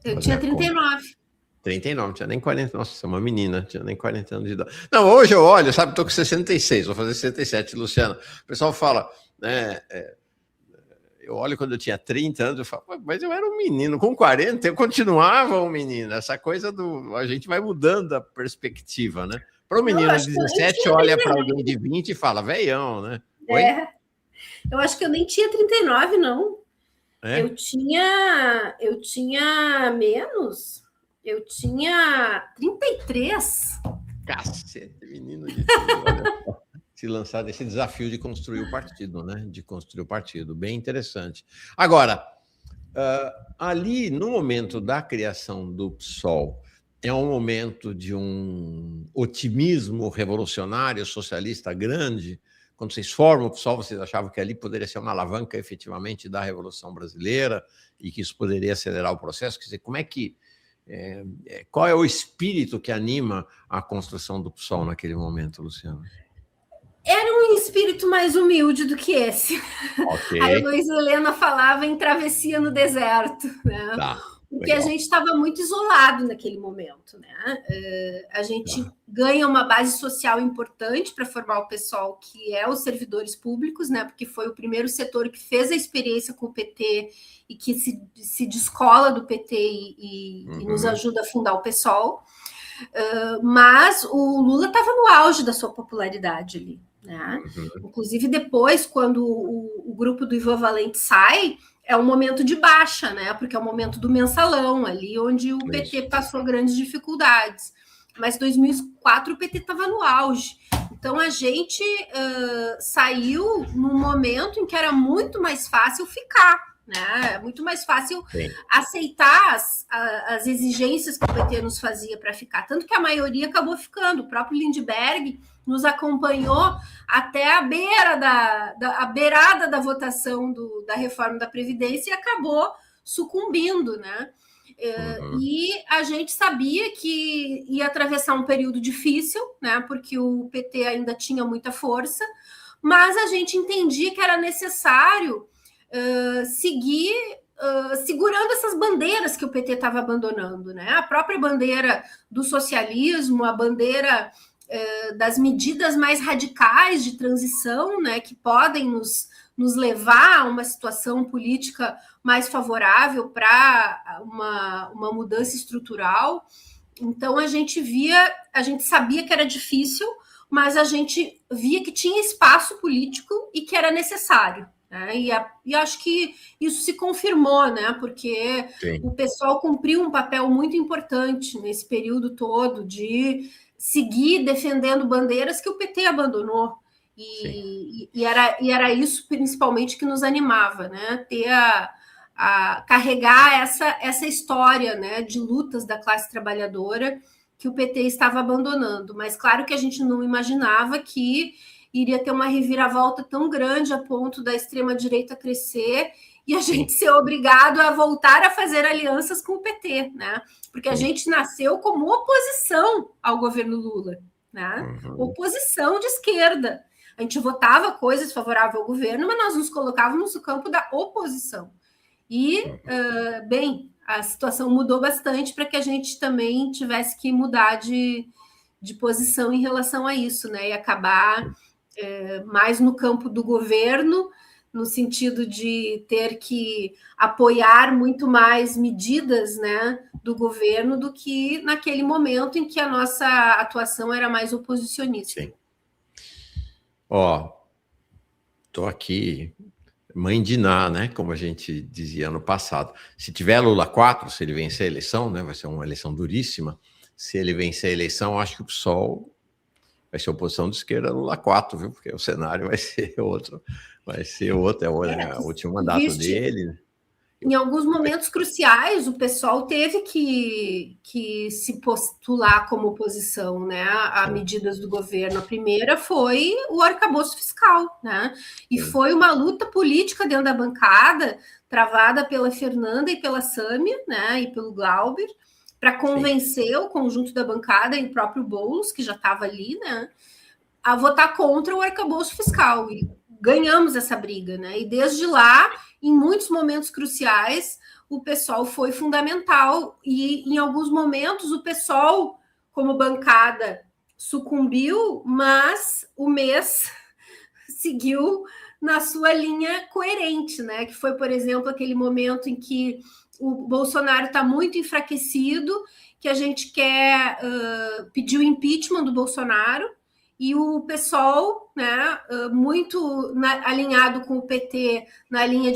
Eu tinha 39. 39, não tinha nem 40. Nossa, você é uma menina, não tinha nem 40 anos de idade. Não, hoje eu olho, sabe, estou com 66, vou fazer 67, Luciana. O pessoal fala, né? Eu olho quando eu tinha 30 anos, eu falo, mas eu era um menino, com 40 eu continuava um menino. Essa coisa a gente vai mudando a perspectiva, né? Para o menino de 17, olha para alguém de 20 e fala, velhão, né? Eu acho que eu nem tinha 39, não. Eu tinha menos. Eu tinha 33. Cacete, menino de tudo, olha só. Se lançar nesse desafio de construir o partido, né? De construir o partido. Bem interessante. Agora, ali no momento da criação do PSOL, é um momento de um otimismo revolucionário, socialista grande. Quando vocês formam o PSOL, vocês achavam que ali poderia ser uma alavanca efetivamente da Revolução Brasileira e que isso poderia acelerar o processo? Quer dizer, como é que... qual é o espírito que anima a construção do PSOL naquele momento, Luciana? Era um espírito mais humilde do que esse. A Heloísa Helena falava em travessia no deserto, né? Porque a gente estava muito isolado naquele momento, né? A gente ganha uma base social importante para formar o PSOL, que é os servidores públicos, né? Porque foi o primeiro setor que fez a experiência com o PT e que se descola do PT e nos ajuda a fundar o PSOL. Mas o Lula estava no auge da sua popularidade ali, né? Inclusive depois, quando o grupo do Ivan Valente sai, é um momento de baixa, né? Porque é o momento do mensalão ali, onde o PT passou grandes dificuldades. Mas em 2004 o PT estava no auge. Então a gente saiu num momento em que era muito mais fácil ficar, né? É muito mais fácil aceitar as exigências que o PT nos fazia para ficar. Tanto que a maioria acabou ficando. O próprio Lindbergh nos acompanhou até a beirada da votação da reforma da Previdência e acabou sucumbindo, né? E a gente sabia que ia atravessar um período difícil, né? Porque o PT ainda tinha muita força, mas a gente entendia que era necessário seguir segurando essas bandeiras que o PT estava abandonando, né? A própria bandeira do socialismo, a bandeira das medidas mais radicais de transição, né? Que podem nos levar a uma situação política mais favorável para uma mudança estrutural. Então a gente sabia que era difícil, mas a gente via que tinha espaço político e que era necessário. Né? E acho que isso se confirmou, né? Porque o pessoal cumpriu um papel muito importante nesse período todo de seguir defendendo bandeiras que o PT abandonou. E era isso principalmente que nos animava, né? Ter a carregar essa história, né, de lutas da classe trabalhadora que o PT estava abandonando. Mas claro que a gente não imaginava que iria ter uma reviravolta tão grande a ponto da extrema-direita crescer e a gente ser obrigado a voltar a fazer alianças com o PT, né? Porque a gente nasceu como oposição ao governo Lula, né? Oposição de esquerda. A gente votava coisas favoráveis ao governo, mas nós nos colocávamos no campo da oposição. E, bem, a situação mudou bastante para que a gente também tivesse que mudar de posição em relação a isso, né? E acabar mais no campo do governo, no sentido de ter que apoiar muito mais medidas, né, do governo do que naquele momento em que a nossa atuação era mais oposicionista. Sim. Estou aqui, mãe de Ná, né? Como a gente dizia no passado. Se tiver Lula 4, se ele vencer a eleição, né? Vai ser uma eleição duríssima. Se ele vencer a eleição, acho que o PSOL vai ser oposição de esquerda Lula 4, viu? Porque o cenário vai ser outro. É o último mandato dele. Em alguns momentos cruciais, o pessoal teve que se postular como oposição, né, a medidas do governo. A primeira foi o arcabouço fiscal, né? E foi uma luta política dentro da bancada, travada pela Fernanda e pela Sâmia, né, e pelo Glauber, para convencer o conjunto da bancada e o próprio Boulos, que já estava ali, né, a votar contra o arcabouço fiscal. E ganhamos essa briga, né? E desde lá, em muitos momentos cruciais, o PSOL foi fundamental e em alguns momentos o PSOL, como bancada, sucumbiu, mas o MES seguiu na sua linha coerente, né? Que foi, por exemplo, aquele momento em que o Bolsonaro está muito enfraquecido, que a gente quer pedir o impeachment do Bolsonaro, e o PSOL, né, muito alinhado com o PT na linha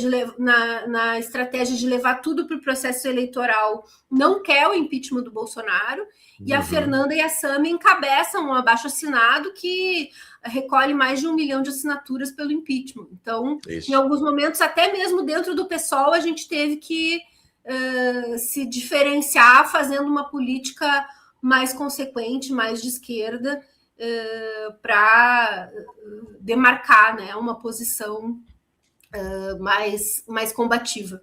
na estratégia de levar tudo para o processo eleitoral, não quer o impeachment do Bolsonaro, e a Fernanda e a Sâmia encabeçam um abaixo-assinado que recolhe mais de 1 milhão de assinaturas pelo impeachment. Então, em alguns momentos, até mesmo dentro do PSOL, a gente teve que se diferenciar fazendo uma política mais consequente, mais de esquerda, para demarcar, né, uma posição mais combativa.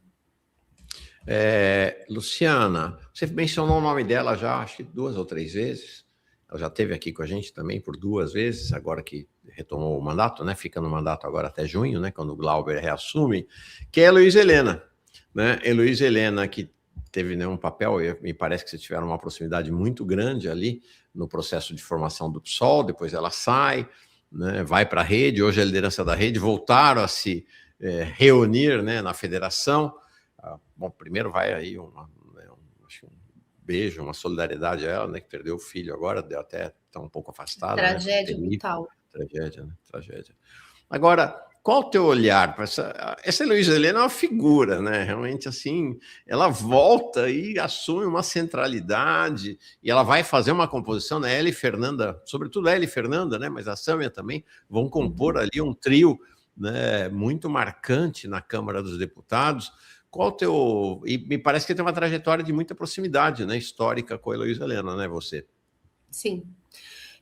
Luciana, você mencionou o nome dela já, acho que 2 ou 3 vezes. Ela já esteve aqui com a gente também por 2 vezes, agora que retomou o mandato, né? Fica no mandato agora até junho, né? Quando o Glauber reassume, que é a Heloísa Helena, né? Heloísa Helena, que teve, né, um papel, me parece que vocês tiveram uma proximidade muito grande ali no processo de formação do PSOL, depois ela sai, né, vai para a rede, hoje a liderança da rede, voltaram a se reunir, né, na federação. Bom, primeiro vai aí beijo, uma solidariedade a ela, né, que perdeu o filho agora, deu até tá um pouco afastada, Tragédia né? brutal. Tragédia, né? Tragédia. Agora, qual o teu olhar para essa Heloísa Helena é uma figura, né? Realmente assim, ela volta e assume uma centralidade e ela vai fazer uma composição, né? Ela e Fernanda, sobretudo ela e Fernanda, né? Mas a Sâmia também vão compor ali um trio, né? Muito marcante na Câmara dos Deputados. Qual o teu... E me parece que tem uma trajetória de muita proximidade, né? Histórica com a Heloísa Helena, né? Você. Sim.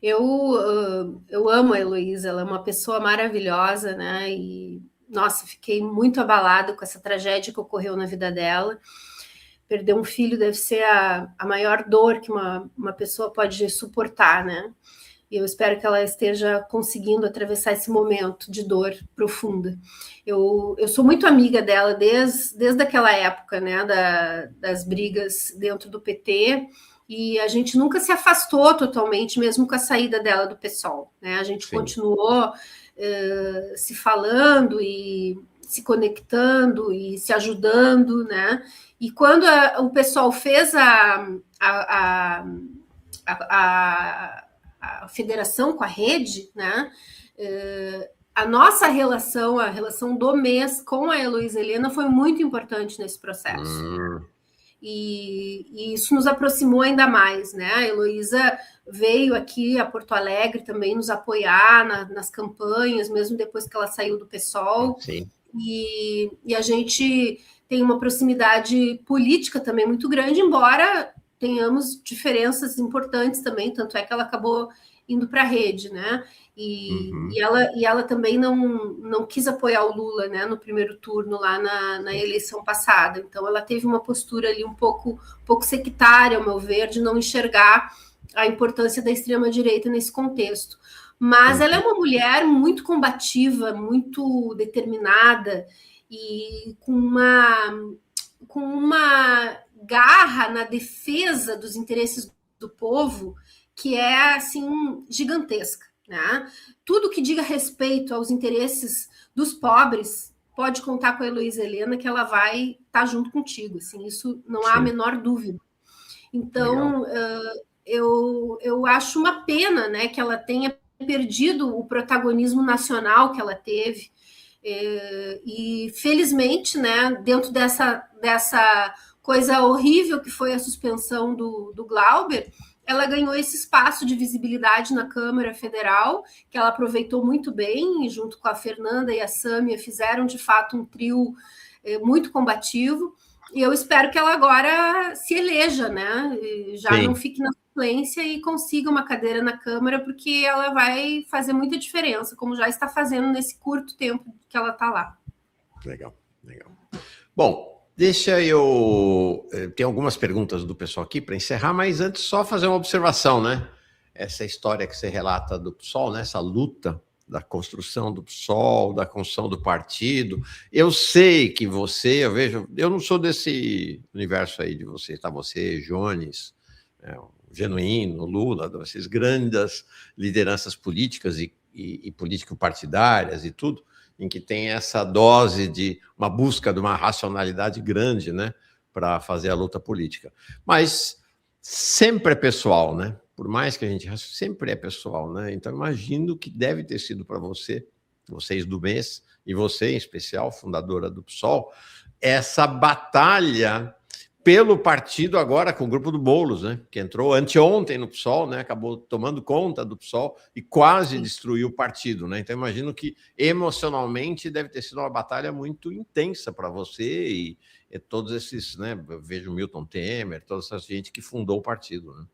Eu amo a Heloísa, ela é uma pessoa maravilhosa, né? E, nossa, fiquei muito abalada com essa tragédia que ocorreu na vida dela. Perder um filho deve ser a maior dor que uma pessoa pode suportar, né? E eu espero que ela esteja conseguindo atravessar esse momento de dor profunda. Eu sou muito amiga dela desde aquela época, né? Das brigas dentro do PT, e a gente nunca se afastou totalmente, mesmo com a saída dela do PSOL, né? A gente continuou se falando e se conectando e se ajudando, né? E quando o PSOL fez a federação com a rede, né? A nossa relação, a relação do mês com a Heloísa Helena foi muito importante nesse processo. E isso nos aproximou ainda mais, né? A Heloísa veio aqui a Porto Alegre também nos apoiar nas campanhas, mesmo depois que ela saiu do PSOL. Sim. E a gente tem uma proximidade política também muito grande, embora tenhamos diferenças importantes também, tanto é que ela acabou indo para a rede, né? E ela também não quis apoiar o Lula, né, no primeiro turno lá na eleição passada. Então ela teve uma postura ali um pouco sectária, ao meu ver, de não enxergar a importância da extrema-direita nesse contexto. Mas ela é uma mulher muito combativa, muito determinada e com uma garra na defesa dos interesses do povo que é assim gigantesca, né? Tudo que diga respeito aos interesses dos pobres pode contar com a Heloísa Helena, que ela vai estar junto contigo, assim, isso não há a menor dúvida. Então, eu acho uma pena, né, que ela tenha perdido o protagonismo nacional que ela teve. E felizmente, né, dentro dessa coisa horrível que foi a suspensão do Glauber, ela ganhou esse espaço de visibilidade na Câmara Federal, que ela aproveitou muito bem, e junto com a Fernanda e a Sâmia fizeram de fato um trio muito combativo. E eu espero que ela agora se eleja, né? Já não fique na suplência e consiga uma cadeira na Câmara, porque ela vai fazer muita diferença, como já está fazendo nesse curto tempo que ela está lá. Legal. Bom, deixa eu... Tem algumas perguntas do pessoal aqui para encerrar, mas antes só fazer uma observação, né? Essa história que você relata do PSOL, né? Essa luta da construção do PSOL, da construção do partido. Eu sei que você, eu não sou desse universo aí de você, tá? Você, Jones, Genuíno, Lula, essas grandes lideranças políticas e político-partidárias e tudo, em que tem essa dose de uma busca de uma racionalidade grande, né, para fazer a luta política. Mas sempre é pessoal, né? Por mais que a gente sempre é pessoal, né? Então imagino que deve ter sido para vocês do mês, e você em especial, fundadora do PSOL, essa batalha pelo partido agora com o grupo do Boulos, né? Que entrou anteontem no PSOL, né? Acabou tomando conta do PSOL e quase destruiu o partido, né? Então imagino que emocionalmente deve ter sido uma batalha muito intensa para você e todos esses, né? Eu vejo Milton Temer, toda essa gente que fundou o partido, né?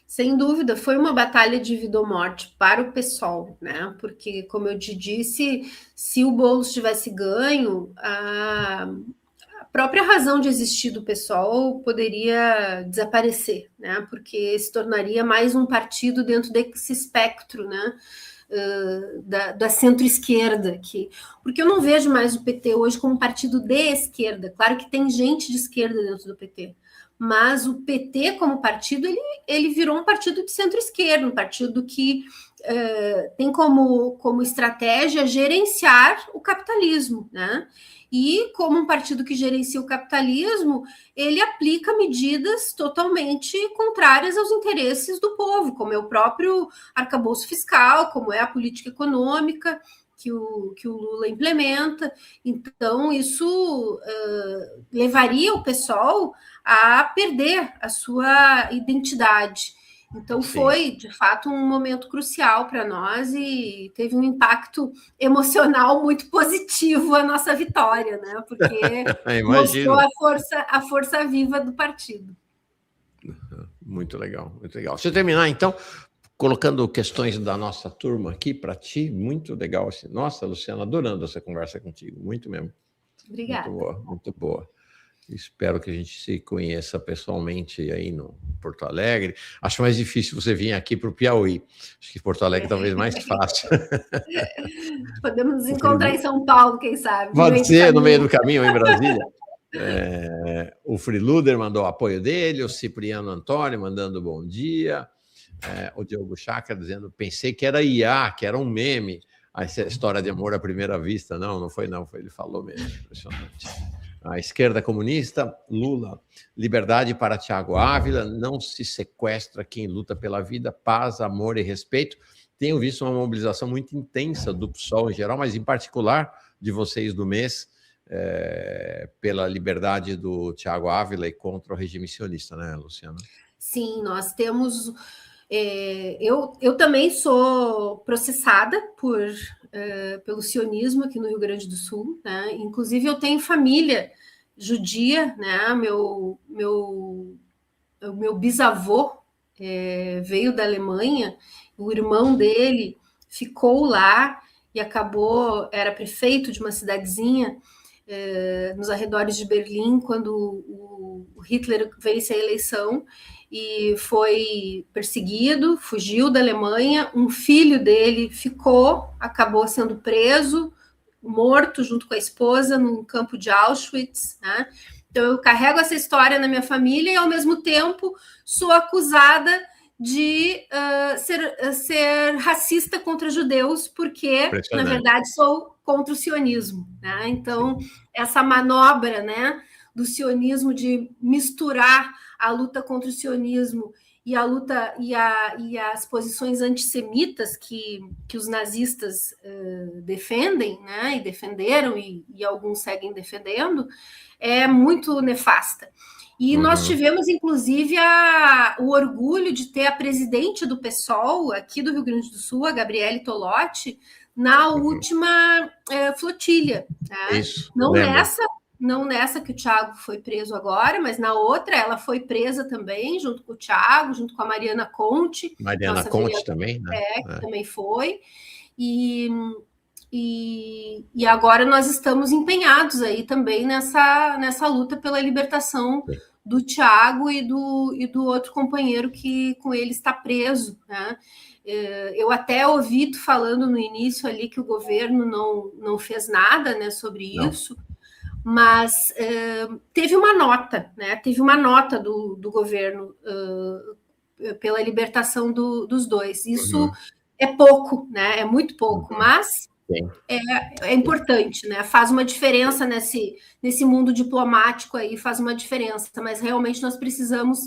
Sem dúvida, foi uma batalha de vida ou morte para o PSOL, né? Porque, como eu te disse, se o Boulos tivesse ganho, a própria razão de existir do PSOL poderia desaparecer, né? Porque se tornaria mais um partido dentro desse espectro, né? Da centro-esquerda, porque eu não vejo mais o PT hoje como um partido de esquerda. Claro que tem gente de esquerda dentro do PT, mas o PT como partido ele virou um partido de centro-esquerda, um partido que tem como estratégia gerenciar o capitalismo, né? E como um partido que gerencia o capitalismo, ele aplica medidas totalmente contrárias aos interesses do povo, como é o próprio arcabouço fiscal, como é a política econômica que o Lula implementa. Então, isso levaria o PSOL a perder a sua identidade. Então, foi, de fato, um momento crucial para nós e teve um impacto emocional muito positivo a nossa vitória, né? Porque mostrou a força viva do partido. Muito legal, muito legal. Se eu terminar, então, colocando questões da nossa turma aqui para ti, muito legal. Nossa, Luciana, adorando essa conversa contigo, muito mesmo. Obrigada. Muito boa, muito boa. Espero que a gente se conheça pessoalmente aí no Porto Alegre. Acho mais difícil você vir aqui para o Piauí. Acho que Porto Alegre talvez mais fácil. Podemos nos encontrar em São Paulo, quem sabe? Pode ser, no meio do caminho, ou em Brasília. O Freeluder mandou o apoio dele, o Cipriano Antônio mandando bom dia, o Diogo Chakra dizendo, pensei que era IA, que era um meme. Essa história de amor à primeira vista. Não foi não, ele falou mesmo, impressionante. A esquerda comunista, Lula, liberdade para Thiago Ávila, não se sequestra quem luta pela vida, paz, amor e respeito. Tenho visto uma mobilização muito intensa do PSOL em geral, mas em particular de vocês do mês, pela liberdade do Thiago Ávila e contra o regime sionista, né, Luciana? Sim, nós temos... eu também sou processada pelo sionismo aqui no Rio Grande do Sul, né? Inclusive eu tenho família judia, né? Meu bisavô veio da Alemanha, o irmão dele ficou lá e era prefeito de uma cidadezinha nos arredores de Berlim quando o Hitler vence a eleição e foi perseguido, fugiu da Alemanha. Um filho dele acabou sendo preso, morto junto com a esposa num campo de Auschwitz, né? Então eu carrego essa história na minha família e ao mesmo tempo sou acusada de ser racista contra judeus, porque na verdade sou contra o sionismo, né? Então essa manobra, né, do sionismo de misturar a luta contra o sionismo e a luta e as posições antissemitas que os nazistas defendem, né, e defenderam e alguns seguem defendendo, é muito nefasta. E nós tivemos, inclusive, o orgulho de ter a presidente do PSOL aqui do Rio Grande do Sul, a Gabriele Tolotti, na última flotilha. Né? Isso, Não nessa que o Thiago foi preso agora, mas na outra ela foi presa também, junto com o Thiago, junto com a Mariana Conte. Mariana Conte também, né? Que também foi. E agora nós estamos empenhados aí também nessa luta pela libertação do Thiago e do outro companheiro que com ele está preso, né? Eu até ouvi tu falando no início ali que o governo não fez nada, né, sobre isso, mas teve uma nota, né? Teve uma nota do governo pela libertação dos dois. Isso é pouco, né? É muito pouco, mas é importante, né? Faz uma diferença nesse mundo diplomático aí, faz uma diferença, mas realmente nós precisamos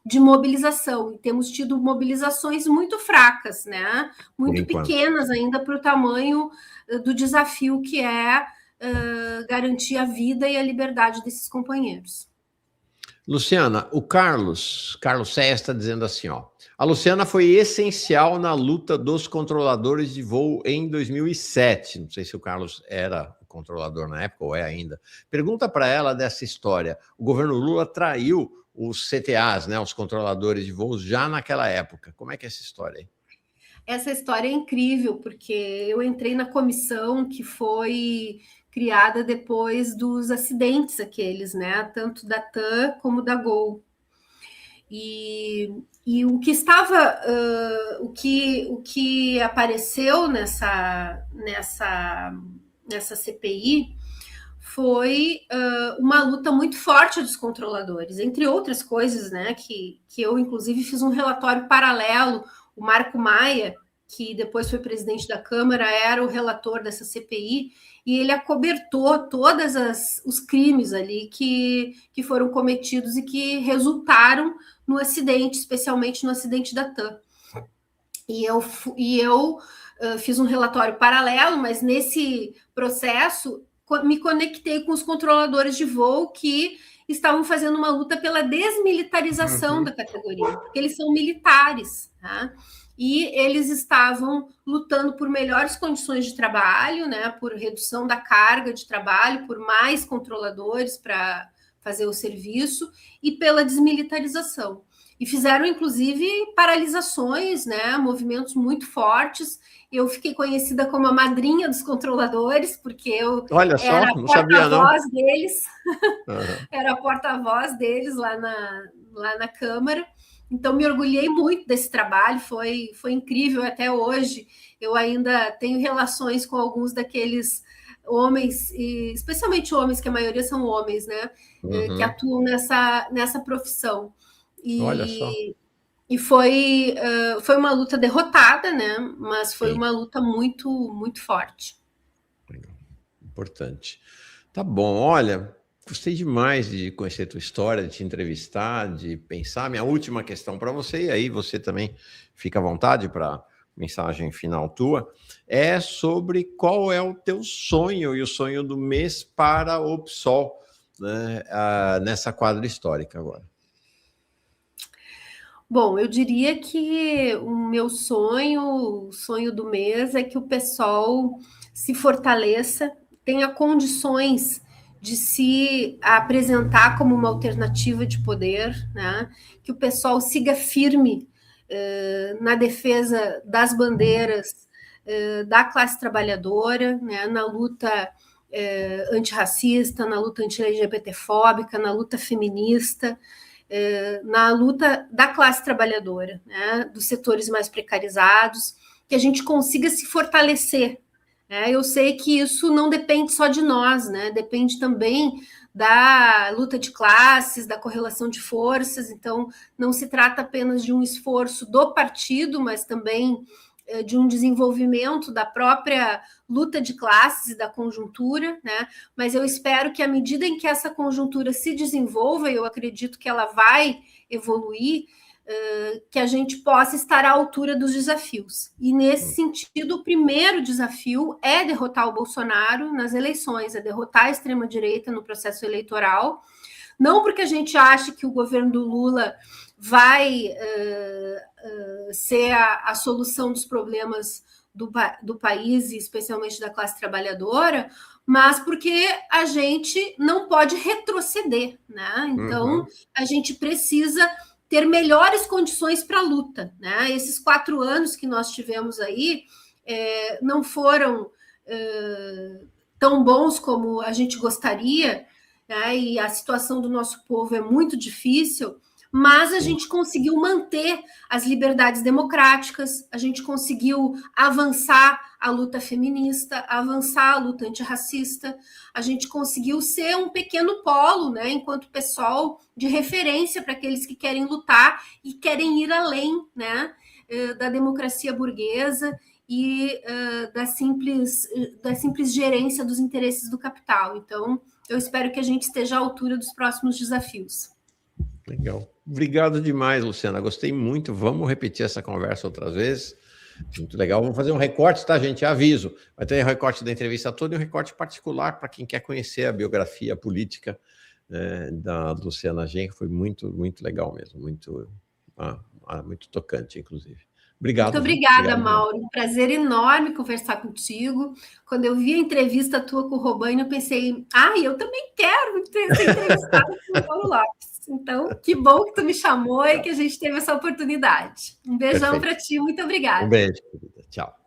de mobilização, e temos tido mobilizações muito fracas, né? Muito pequenas ainda para o tamanho do desafio que é garantir a vida e a liberdade desses companheiros. Luciana, o Carlos Cé está dizendo assim, ó, a Luciana foi essencial na luta dos controladores de voo em 2007. Não sei se o Carlos era o controlador na época ou é ainda. Pergunta para ela dessa história. O governo Lula traiu os CTAs, né, os controladores de voos, já naquela época. Como é que é essa história aí? Essa história é incrível, porque eu entrei na comissão que foi criada depois dos acidentes aqueles, né? Tanto da TAM como da Gol. E o que estava, o que apareceu nessa CPI foi uma luta muito forte dos controladores, entre outras coisas, né? Que eu, inclusive, fiz um relatório paralelo, o Marco Maia, que depois foi presidente da Câmara, era o relator dessa CPI, e ele acobertou todos os crimes ali que foram cometidos e que resultaram no acidente, especialmente no acidente da TAM. E eu fiz um relatório paralelo, mas nesse processo me conectei com os controladores de voo que estavam fazendo uma luta pela desmilitarização da categoria, porque eles são militares, tá? E eles estavam lutando por melhores condições de trabalho, né, por redução da carga de trabalho, por mais controladores para fazer o serviço e pela desmilitarização. E fizeram, inclusive, paralisações, né, movimentos muito fortes. Eu fiquei conhecida como a madrinha dos controladores, porque eu era a porta-voz deles, era a porta-voz deles lá na Câmara. Então, me orgulhei muito desse trabalho, foi incrível até hoje. Eu ainda tenho relações com alguns daqueles homens, especialmente homens, que a maioria são homens, né, que atuam nessa profissão. Olha só. E foi uma luta derrotada, né, mas foi uma luta muito, muito forte. Importante. Tá bom, olha... Gostei demais de conhecer a tua história, de te entrevistar, de pensar. Minha última questão para você, e aí você também fica à vontade para mensagem final tua, é sobre qual é o teu sonho e o sonho do mês para o PSOL, né, nessa quadra histórica agora. Bom, eu diria que o meu sonho, o sonho do mês é que o PSOL se fortaleça, tenha condições de se apresentar como uma alternativa de poder, né? Que o pessoal siga firme na defesa das bandeiras da classe trabalhadora, né? Na luta antirracista, na luta anti-LGBTfóbica, na luta feminista, na luta da classe trabalhadora, né? Dos setores mais precarizados, que a gente consiga se fortalecer. Eu sei que isso não depende só de nós, né? Depende também da luta de classes, da correlação de forças. Então, não se trata apenas de um esforço do partido, mas também de um desenvolvimento da própria luta de classes e da conjuntura, né? Mas eu espero que, à medida em que essa conjuntura se desenvolva, e eu acredito que ela vai evoluir, que a gente possa estar à altura dos desafios. E, nesse sentido, o primeiro desafio é derrotar o Bolsonaro nas eleições, é derrotar a extrema-direita no processo eleitoral, não porque a gente ache que o governo do Lula vai ser a solução dos problemas do país, e especialmente da classe trabalhadora, mas porque a gente não pode retroceder, né? Então, a gente precisa ter melhores condições para a luta, né? Esses 4 anos que nós tivemos aí não foram tão bons como a gente gostaria, né? E a situação do nosso povo é muito difícil, mas a gente conseguiu manter as liberdades democráticas, a gente conseguiu avançar a luta feminista, avançar a luta antirracista, a gente conseguiu ser um pequeno polo, né, enquanto pessoal de referência para aqueles que querem lutar e querem ir além, né, da democracia burguesa e da simples gerência dos interesses do capital. Então, eu espero que a gente esteja à altura dos próximos desafios. Legal. Obrigado demais, Luciana. Gostei muito. Vamos repetir essa conversa outras vezes. Muito legal. Vamos fazer um recorte, tá, gente? Aviso. Vai ter um recorte da entrevista toda e um recorte particular para quem quer conhecer a biografia política da Luciana Genro. Foi muito, muito legal mesmo. Muito tocante, inclusive. Obrigado. Muito obrigada, Mauro. Um prazer enorme conversar contigo. Quando eu vi a entrevista tua com o Robaini, eu pensei, eu também quero ser entrevistada com o Mauro Lopes. Então, que bom que tu me chamou e que a gente teve essa oportunidade. Um beijão para ti, muito obrigada. Um beijo, querida. Tchau.